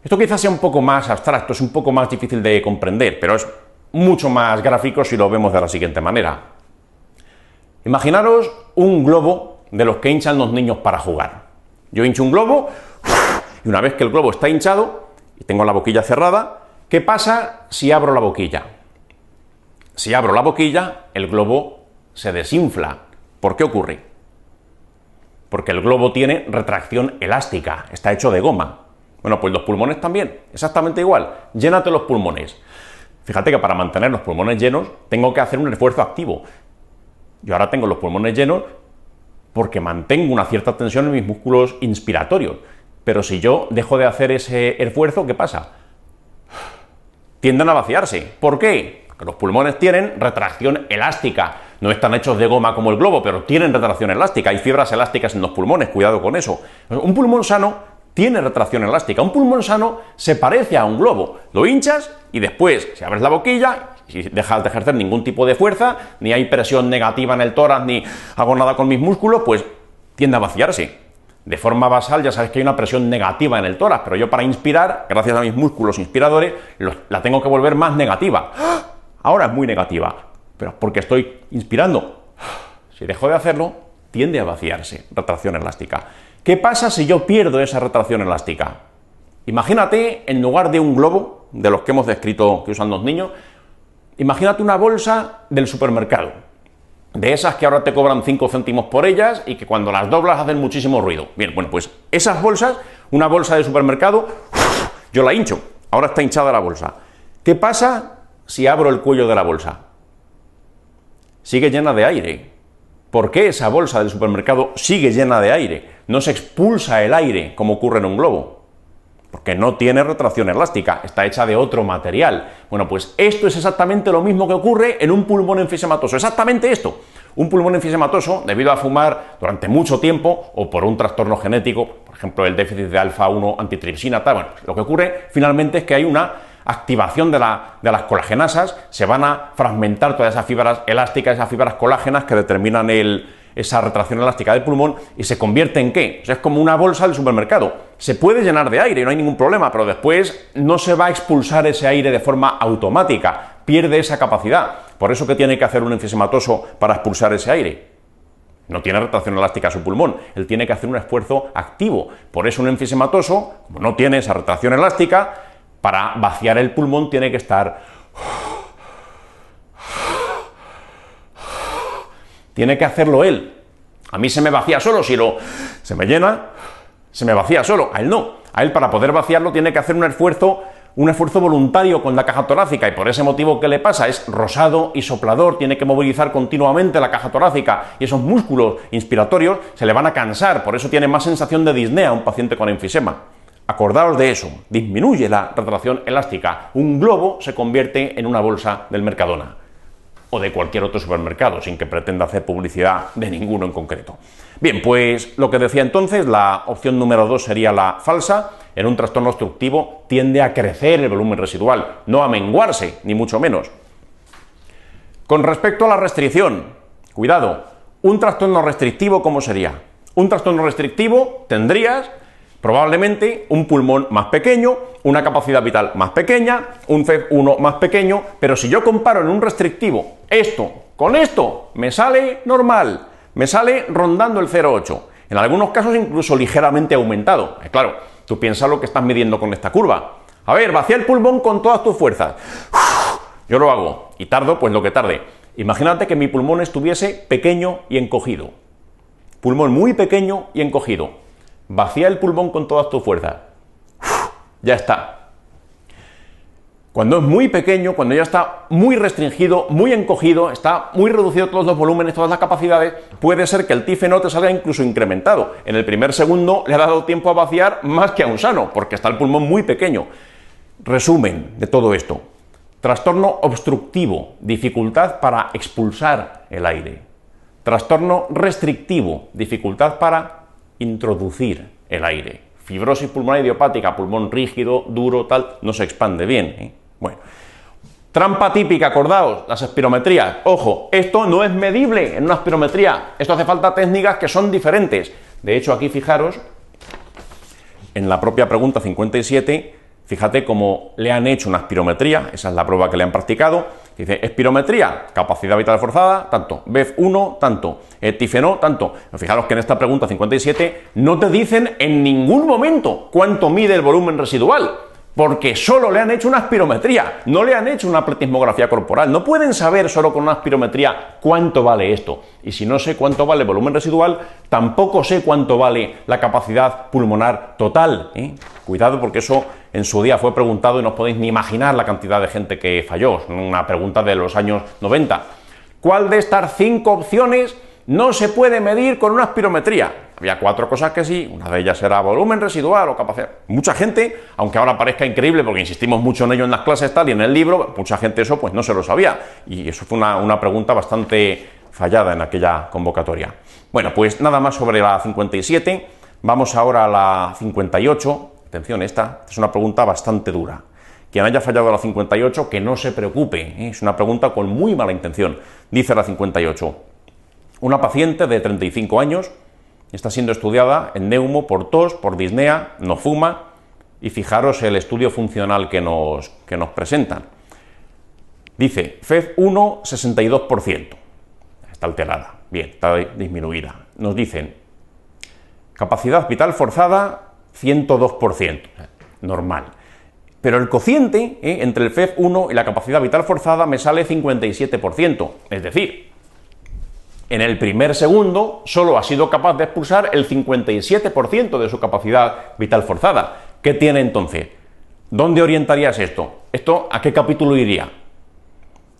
Esto quizás sea un poco más abstracto, es un poco más difícil de comprender, pero es mucho más gráfico si lo vemos de la siguiente manera. Imaginaros un globo de los que hinchan los niños para jugar. Yo hincho un globo y una vez que el globo está hinchado y tengo la boquilla cerrada, ¿qué pasa si abro la boquilla? Si abro la boquilla, el globo se desinfla. ¿Por qué ocurre? Porque el globo tiene retracción elástica, está hecho de goma. Bueno, pues los pulmones también, exactamente igual. Llénate los pulmones. Fíjate que para mantener los pulmones llenos tengo que hacer un esfuerzo activo. Yo ahora tengo los pulmones llenos porque mantengo una cierta tensión en mis músculos inspiratorios. Pero si yo dejo de hacer ese esfuerzo, ¿qué pasa? Tienden a vaciarse. ¿Por qué? Porque los pulmones tienen retracción elástica. No están hechos de goma como el globo, pero tienen retracción elástica. Hay fibras elásticas en los pulmones, cuidado con eso. Un pulmón sano tiene retracción elástica. Un pulmón sano se parece a un globo. Lo hinchas y después, si abres la boquilla, si dejas de ejercer ningún tipo de fuerza, ni hay presión negativa en el tórax, ni hago nada con mis músculos, pues tiende a vaciarse. De forma basal ya sabes que hay una presión negativa en el tórax, pero yo para inspirar, gracias a mis músculos inspiradores, la tengo que volver más negativa. Ahora es muy negativa, pero porque estoy inspirando. Si dejo de hacerlo, tiende a vaciarse, retracción elástica. ¿Qué pasa si yo pierdo esa retracción elástica? Imagínate, en lugar de un globo, de los que hemos descrito que usan los niños, imagínate una bolsa del supermercado. De esas que ahora te cobran 5 céntimos por ellas y que cuando las doblas hacen muchísimo ruido. Bien, bueno, pues esas bolsas, una bolsa de supermercado, yo la hincho, ahora está hinchada la bolsa. ¿Qué pasa si abro el cuello de la bolsa? Sigue llena de aire. ¿Por qué esa bolsa del supermercado sigue llena de aire? No se expulsa el aire como ocurre en un globo. Porque no tiene retracción elástica, está hecha de otro material. Bueno, pues esto es exactamente lo mismo que ocurre en un pulmón enfisematoso, exactamente esto. Un pulmón enfisematoso, debido a fumar durante mucho tiempo o por un trastorno genético, por ejemplo el déficit de alfa-1 antitripsina, tal, bueno, lo que ocurre finalmente es que hay una activación de las colagenasas, se van a fragmentar todas esas fibras elásticas, esas fibras colágenas que determinan el esa retracción elástica del pulmón y se convierte en ¿qué? O sea, es como una bolsa del supermercado. Se puede llenar de aire, no hay ningún problema, pero después no se va a expulsar ese aire de forma automática, pierde esa capacidad. Por eso, ¿qué tiene que hacer un enfisematoso para expulsar ese aire? No tiene retracción elástica a su pulmón, él tiene que hacer un esfuerzo activo. Por eso un enfisematoso, como no tiene esa retracción elástica, para vaciar el pulmón tiene que estar... Tiene que hacerlo él. A mí se me vacía solo, se me llena, se me vacía solo. A él no. A él, para poder vaciarlo, tiene que hacer un esfuerzo voluntario con la caja torácica, y por ese motivo, ¿qué le pasa? Es rosado y soplador, tiene que movilizar continuamente la caja torácica, y esos músculos inspiratorios se le van a cansar, por eso tiene más sensación de disnea un paciente con enfisema. Acordaos de eso, disminuye la retracción elástica, un globo se convierte en una bolsa del Mercadona, o de cualquier otro supermercado, sin que pretenda hacer publicidad de ninguno en concreto. Bien, pues lo que decía entonces, la opción número 2 sería la falsa. En un trastorno obstructivo tiende a crecer el volumen residual, no a menguarse, ni mucho menos. Con respecto a la restricción, cuidado, un trastorno restrictivo, ¿cómo sería? Un trastorno restrictivo tendrías probablemente un pulmón más pequeño, una capacidad vital más pequeña, un FEV1 más pequeño, pero si yo comparo en un restrictivo esto con esto, me sale normal, me sale rondando el 0,8, en algunos casos incluso ligeramente aumentado. Claro, tú piensas lo que estás midiendo con esta curva. A ver, vacía el pulmón con todas tus fuerzas. Yo lo hago, y tardo pues lo que tarde. Imagínate que mi pulmón estuviese pequeño y encogido. Pulmón muy pequeño y encogido. Vacía el pulmón con todas tus fuerzas. Ya está. Cuando es muy pequeño, cuando ya está muy restringido, muy encogido, está muy reducido todos los volúmenes, todas las capacidades, puede ser que el TIFNO te salga incluso incrementado. En el primer segundo le ha dado tiempo a vaciar más que a un sano, porque está el pulmón muy pequeño. Resumen de todo esto. Trastorno obstructivo, dificultad para expulsar el aire. Trastorno restrictivo, dificultad para introducir el aire. Fibrosis pulmonar idiopática, pulmón rígido, duro, tal, no se expande bien. Bueno, trampa típica, acordaos, las espirometrías. Ojo, esto no es medible en una espirometría. Esto hace falta técnicas que son diferentes. De hecho, aquí fijaros, en la propia pregunta 57, fíjate cómo le han hecho una espirometría, esa es la prueba que le han practicado. Dice, espirometría, capacidad vital forzada, tanto, BEF1, tanto, TIFNO, tanto. Fijaros que en esta pregunta 57 no te dicen en ningún momento cuánto mide el volumen residual, porque solo le han hecho una espirometría, no le han hecho una pletismografía corporal. No pueden saber solo con una espirometría cuánto vale esto. Y si no sé cuánto vale el volumen residual, tampoco sé cuánto vale la capacidad pulmonar total. Cuidado, porque eso en su día fue preguntado y no os podéis ni imaginar la cantidad de gente que falló. Una pregunta de los años 90. ¿Cuál de estas 5 opciones no se puede medir con una espirometría? Había 4 cosas que sí, una de ellas era volumen residual o capacidad. Mucha gente, aunque ahora parezca increíble porque insistimos mucho en ello en las clases tal y en el libro, mucha gente eso pues no se lo sabía. Y eso fue una pregunta bastante fallada en aquella convocatoria. Bueno, pues nada más sobre la 57. Vamos ahora a la 58. Atención, esta es una pregunta bastante dura. Quien haya fallado a la 58, que no se preocupe, es una pregunta con muy mala intención. Dice la 58, una paciente de 35 años está siendo estudiada en neumo por tos, por disnea, no fuma, y fijaros el estudio funcional que nos presentan. Dice, FEV1, 62%, está alterada, bien, está disminuida. Nos dicen, capacidad vital forzada, 102%, normal. Pero el cociente entre el FEV1 y la capacidad vital forzada me sale 57%, es decir, en el primer segundo solo ha sido capaz de expulsar el 57% de su capacidad vital forzada. ¿Qué tiene entonces? ¿Dónde orientarías esto? ¿Esto a qué capítulo iría?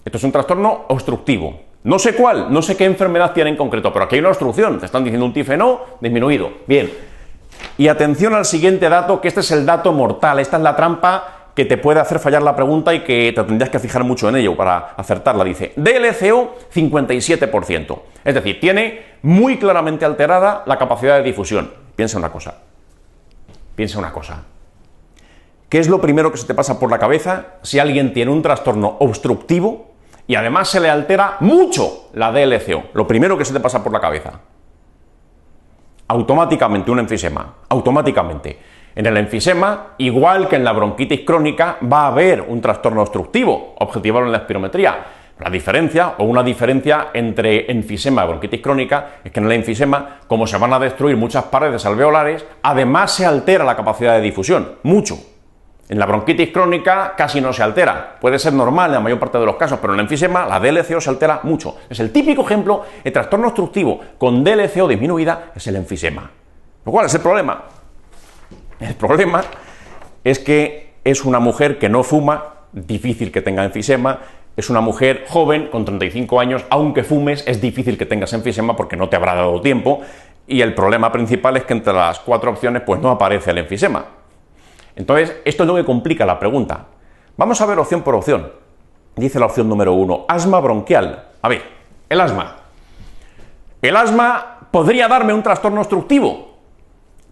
Esto es un trastorno obstructivo. No sé cuál, no sé qué enfermedad tiene en concreto, pero aquí hay una obstrucción. Te están diciendo un TIFNO disminuido. Bien. Y atención al siguiente dato, que este es el dato mortal. Esta es la trampa que te puede hacer fallar la pregunta y que te tendrías que fijar mucho en ello para acertarla. Dice, DLCO, 57%. Es decir, tiene muy claramente alterada la capacidad de difusión. Piensa una cosa. Piensa una cosa. ¿Qué es lo primero que se te pasa por la cabeza si alguien tiene un trastorno obstructivo y además se le altera mucho la DLCO. Lo primero que se te pasa por la cabeza. Automáticamente un enfisema, automáticamente. En el enfisema, igual que en la bronquitis crónica, va a haber un trastorno obstructivo, objetivarlo en la espirometría. La diferencia, o una diferencia entre enfisema y bronquitis crónica, es que en el enfisema, como se van a destruir muchas paredes alveolares, además se altera la capacidad de difusión, mucho. En la bronquitis crónica casi no se altera, puede ser normal en la mayor parte de los casos, pero en el enfisema la DLCO se altera mucho. Es el típico ejemplo de trastorno obstructivo con DLCO disminuida, es el enfisema. ¿Cuál es el problema? El problema es que es una mujer que no fuma, difícil que tenga enfisema. Es una mujer joven, con 35 años, aunque fumes, es difícil que tengas enfisema porque no te habrá dado tiempo, y el problema principal es que entre las 4 opciones pues no aparece el enfisema. Entonces, esto es lo que complica la pregunta. Vamos a ver opción por opción. Dice la opción número 1, asma bronquial. A ver, el asma. ¿El asma podría darme un trastorno obstructivo?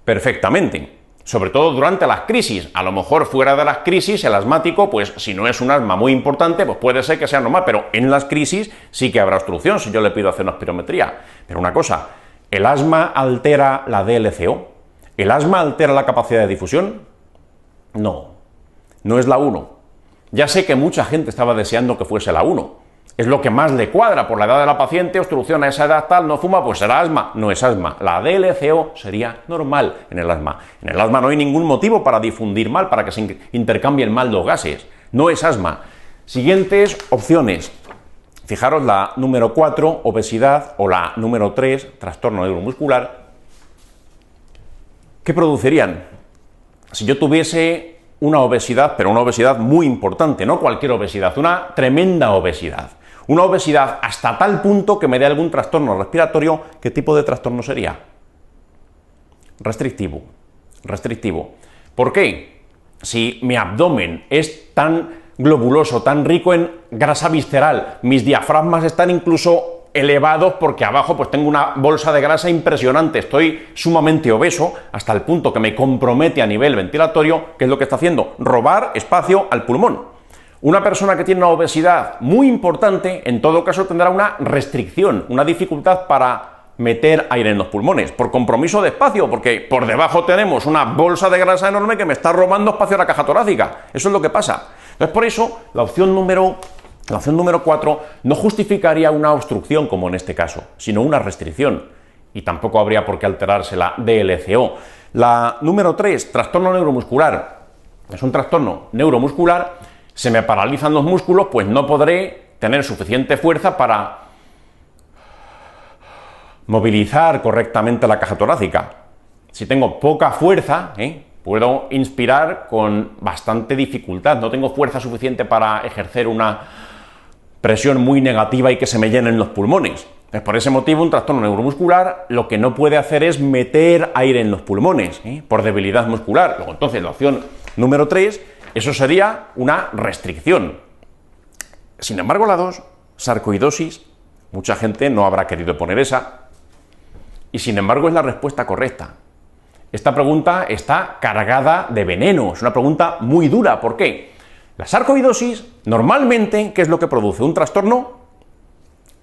Perfectamente. Sobre todo durante las crisis. A lo mejor fuera de las crisis el asmático, pues si no es un asma muy importante, pues puede ser que sea normal, pero en las crisis sí que habrá obstrucción si yo le pido hacer una espirometría. Pero una cosa, ¿el asma altera la DLCO? ¿El asma altera la capacidad de difusión? No, no es la 1. Ya sé que mucha gente estaba deseando que fuese la 1. Es lo que más le cuadra por la edad de la paciente, obstrucción a esa edad tal, no fuma, pues será asma. No es asma. La DLCO sería normal en el asma. En el asma no hay ningún motivo para difundir mal, para que se intercambien mal los gases. No es asma. Siguientes opciones. Fijaros la número 4, obesidad, o la número 3, trastorno neuromuscular. ¿Qué producirían? Si yo tuviese una obesidad, pero una obesidad muy importante, no cualquier obesidad, una tremenda obesidad. Una obesidad hasta tal punto que me dé algún trastorno respiratorio, ¿qué tipo de trastorno sería? Restrictivo. Restrictivo. ¿Por qué? Si mi abdomen es tan globuloso, tan rico en grasa visceral, mis diafragmas están incluso elevados porque abajo pues tengo una bolsa de grasa impresionante, estoy sumamente obeso hasta el punto que me compromete a nivel ventilatorio, ¿qué es lo que está haciendo? Robar espacio al pulmón. Una persona que tiene una obesidad muy importante, en todo caso tendrá una restricción, una dificultad para meter aire en los pulmones, por compromiso de espacio, porque por debajo tenemos una bolsa de grasa enorme que me está robando espacio a la caja torácica. Eso es lo que pasa. Entonces, por eso, la opción número 4 no justificaría una obstrucción como en este caso, sino una restricción, y tampoco habría por qué alterarse la DLCO. La número 3, trastorno neuromuscular. Es un trastorno neuromuscular, se me paralizan los músculos, pues no podré tener suficiente fuerza para movilizar correctamente la caja torácica. Si tengo poca fuerza, puedo inspirar con bastante dificultad, no tengo fuerza suficiente para ejercer una presión muy negativa y que se me llenen los pulmones. Por ese motivo, un trastorno neuromuscular lo que no puede hacer es meter aire en los pulmones, por debilidad muscular. Luego, entonces, la opción número 3, eso sería una restricción. Sin embargo, la 2, sarcoidosis, mucha gente no habrá querido poner esa, y sin embargo es la respuesta correcta. Esta pregunta está cargada de veneno, es una pregunta muy dura. ¿Por qué? La sarcoidosis, normalmente, ¿qué es lo que produce? Un trastorno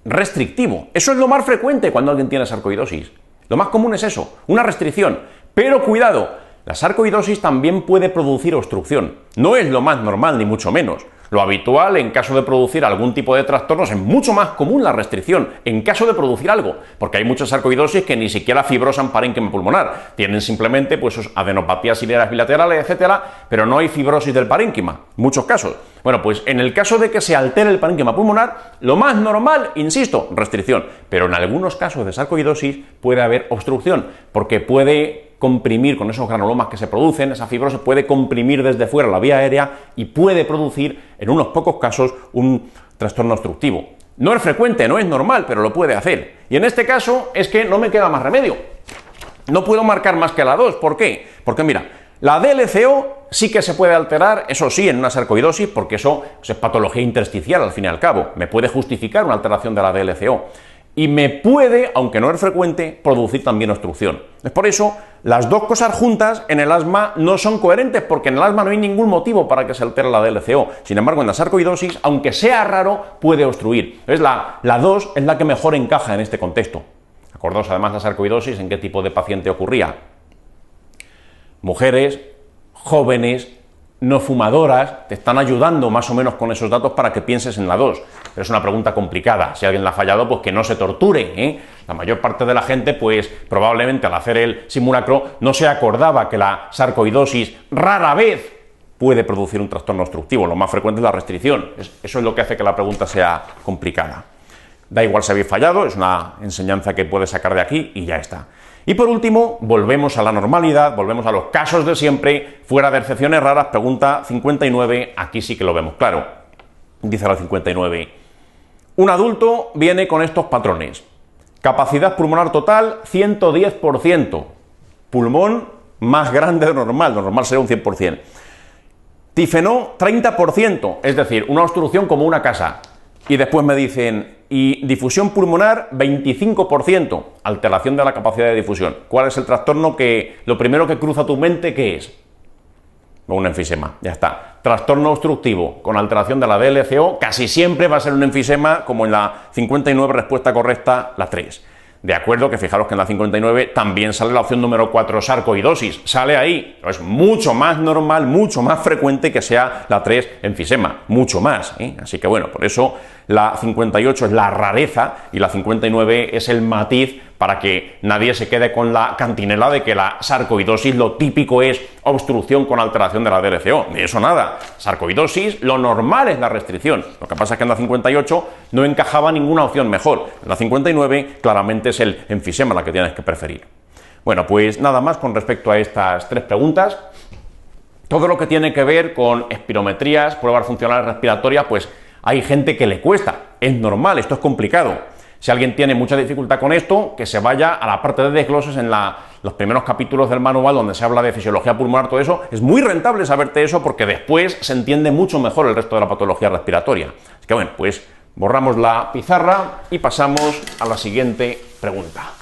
restrictivo. Eso es lo más frecuente cuando alguien tiene sarcoidosis. Lo más común es eso, una restricción. Pero cuidado, la sarcoidosis también puede producir obstrucción. No es lo más normal, ni mucho menos. Lo habitual, en caso de producir algún tipo de trastornos, es mucho más común la restricción, en caso de producir algo, porque hay muchas sarcoidosis que ni siquiera fibrosan parénquima pulmonar, tienen simplemente pues sus adenopatías ciliares bilaterales, etcétera, pero no hay fibrosis del parénquima, muchos casos. Bueno, pues en el caso de que se altere el parénquima pulmonar, lo más normal, insisto, restricción, pero en algunos casos de sarcoidosis puede haber obstrucción, porque puede comprimir con esos granulomas que se producen, esa fibrosis puede comprimir desde fuera la vía aérea y puede producir, en unos pocos casos, un trastorno obstructivo. No es frecuente, no es normal, pero lo puede hacer. Y en este caso es que no me queda más remedio. No puedo marcar más que la 2. ¿Por qué? Porque mira, la DLCO sí que se puede alterar, eso sí, en una sarcoidosis, porque eso es patología intersticial al fin y al cabo. Me puede justificar una alteración de la DLCO. y me puede, aunque no es frecuente, producir también obstrucción. Es por eso, las dos cosas juntas en el asma no son coherentes, porque en el asma no hay ningún motivo para que se altere la DLCO. Sin embargo, en la sarcoidosis, aunque sea raro, puede obstruir. Entonces, la 2 es la que mejor encaja en este contexto. Acordaos además la sarcoidosis, en qué tipo de paciente ocurría. Mujeres, jóvenes, no fumadoras, te están ayudando más o menos con esos datos para que pienses en la 2. Pero es una pregunta complicada. Si alguien la ha fallado, pues que no se torture, ¿eh? La mayor parte de la gente, pues probablemente al hacer el simulacro no se acordaba que la sarcoidosis rara vez puede producir un trastorno obstructivo. Lo más frecuente es la restricción. Eso es lo que hace que la pregunta sea complicada. Da igual si habéis fallado, es una enseñanza que puedes sacar de aquí y ya está. Y por último, volvemos a la normalidad, volvemos a los casos de siempre, fuera de excepciones raras. Pregunta 59, aquí sí que lo vemos claro. Dice la 59, un adulto viene con estos patrones: capacidad pulmonar total 110%, pulmón más grande de lo normal sería un 100%, tifenó 30%, es decir, una obstrucción como una casa. Y después me dicen, y difusión pulmonar 25%, alteración de la capacidad de difusión. ¿Cuál es el trastorno que, lo primero que cruza tu mente, qué es? Un enfisema, ya está. Trastorno obstructivo con alteración de la DLCO, casi siempre va a ser un enfisema, como en la 59, respuesta correcta, la 3. De acuerdo, que fijaros que en la 59 también sale la opción número 4, sarcoidosis, sale ahí. Es mucho más normal, mucho más frecuente que sea la 3, enfisema, mucho más, ¿eh? Así que bueno, por eso la 58 es la rareza y la 59 es el matiz para que nadie se quede con la cantinela de que la sarcoidosis lo típico es obstrucción con alteración de la DLCO. De eso nada. Sarcoidosis, lo normal es la restricción. Lo que pasa es que en la 58 no encajaba ninguna opción mejor. En la 59 claramente es el enfisema la que tienes que preferir. Bueno, pues nada más con respecto a estas 3 preguntas. Todo lo que tiene que ver con espirometrías, pruebas funcionales respiratorias, pues hay gente que le cuesta. Es normal, esto es complicado. Si alguien tiene mucha dificultad con esto, que se vaya a la parte de desgloses en los primeros capítulos del manual donde se habla de fisiología pulmonar, todo eso. Es muy rentable saberte eso porque después se entiende mucho mejor el resto de la patología respiratoria. Así que bueno, pues borramos la pizarra y pasamos a la siguiente pregunta.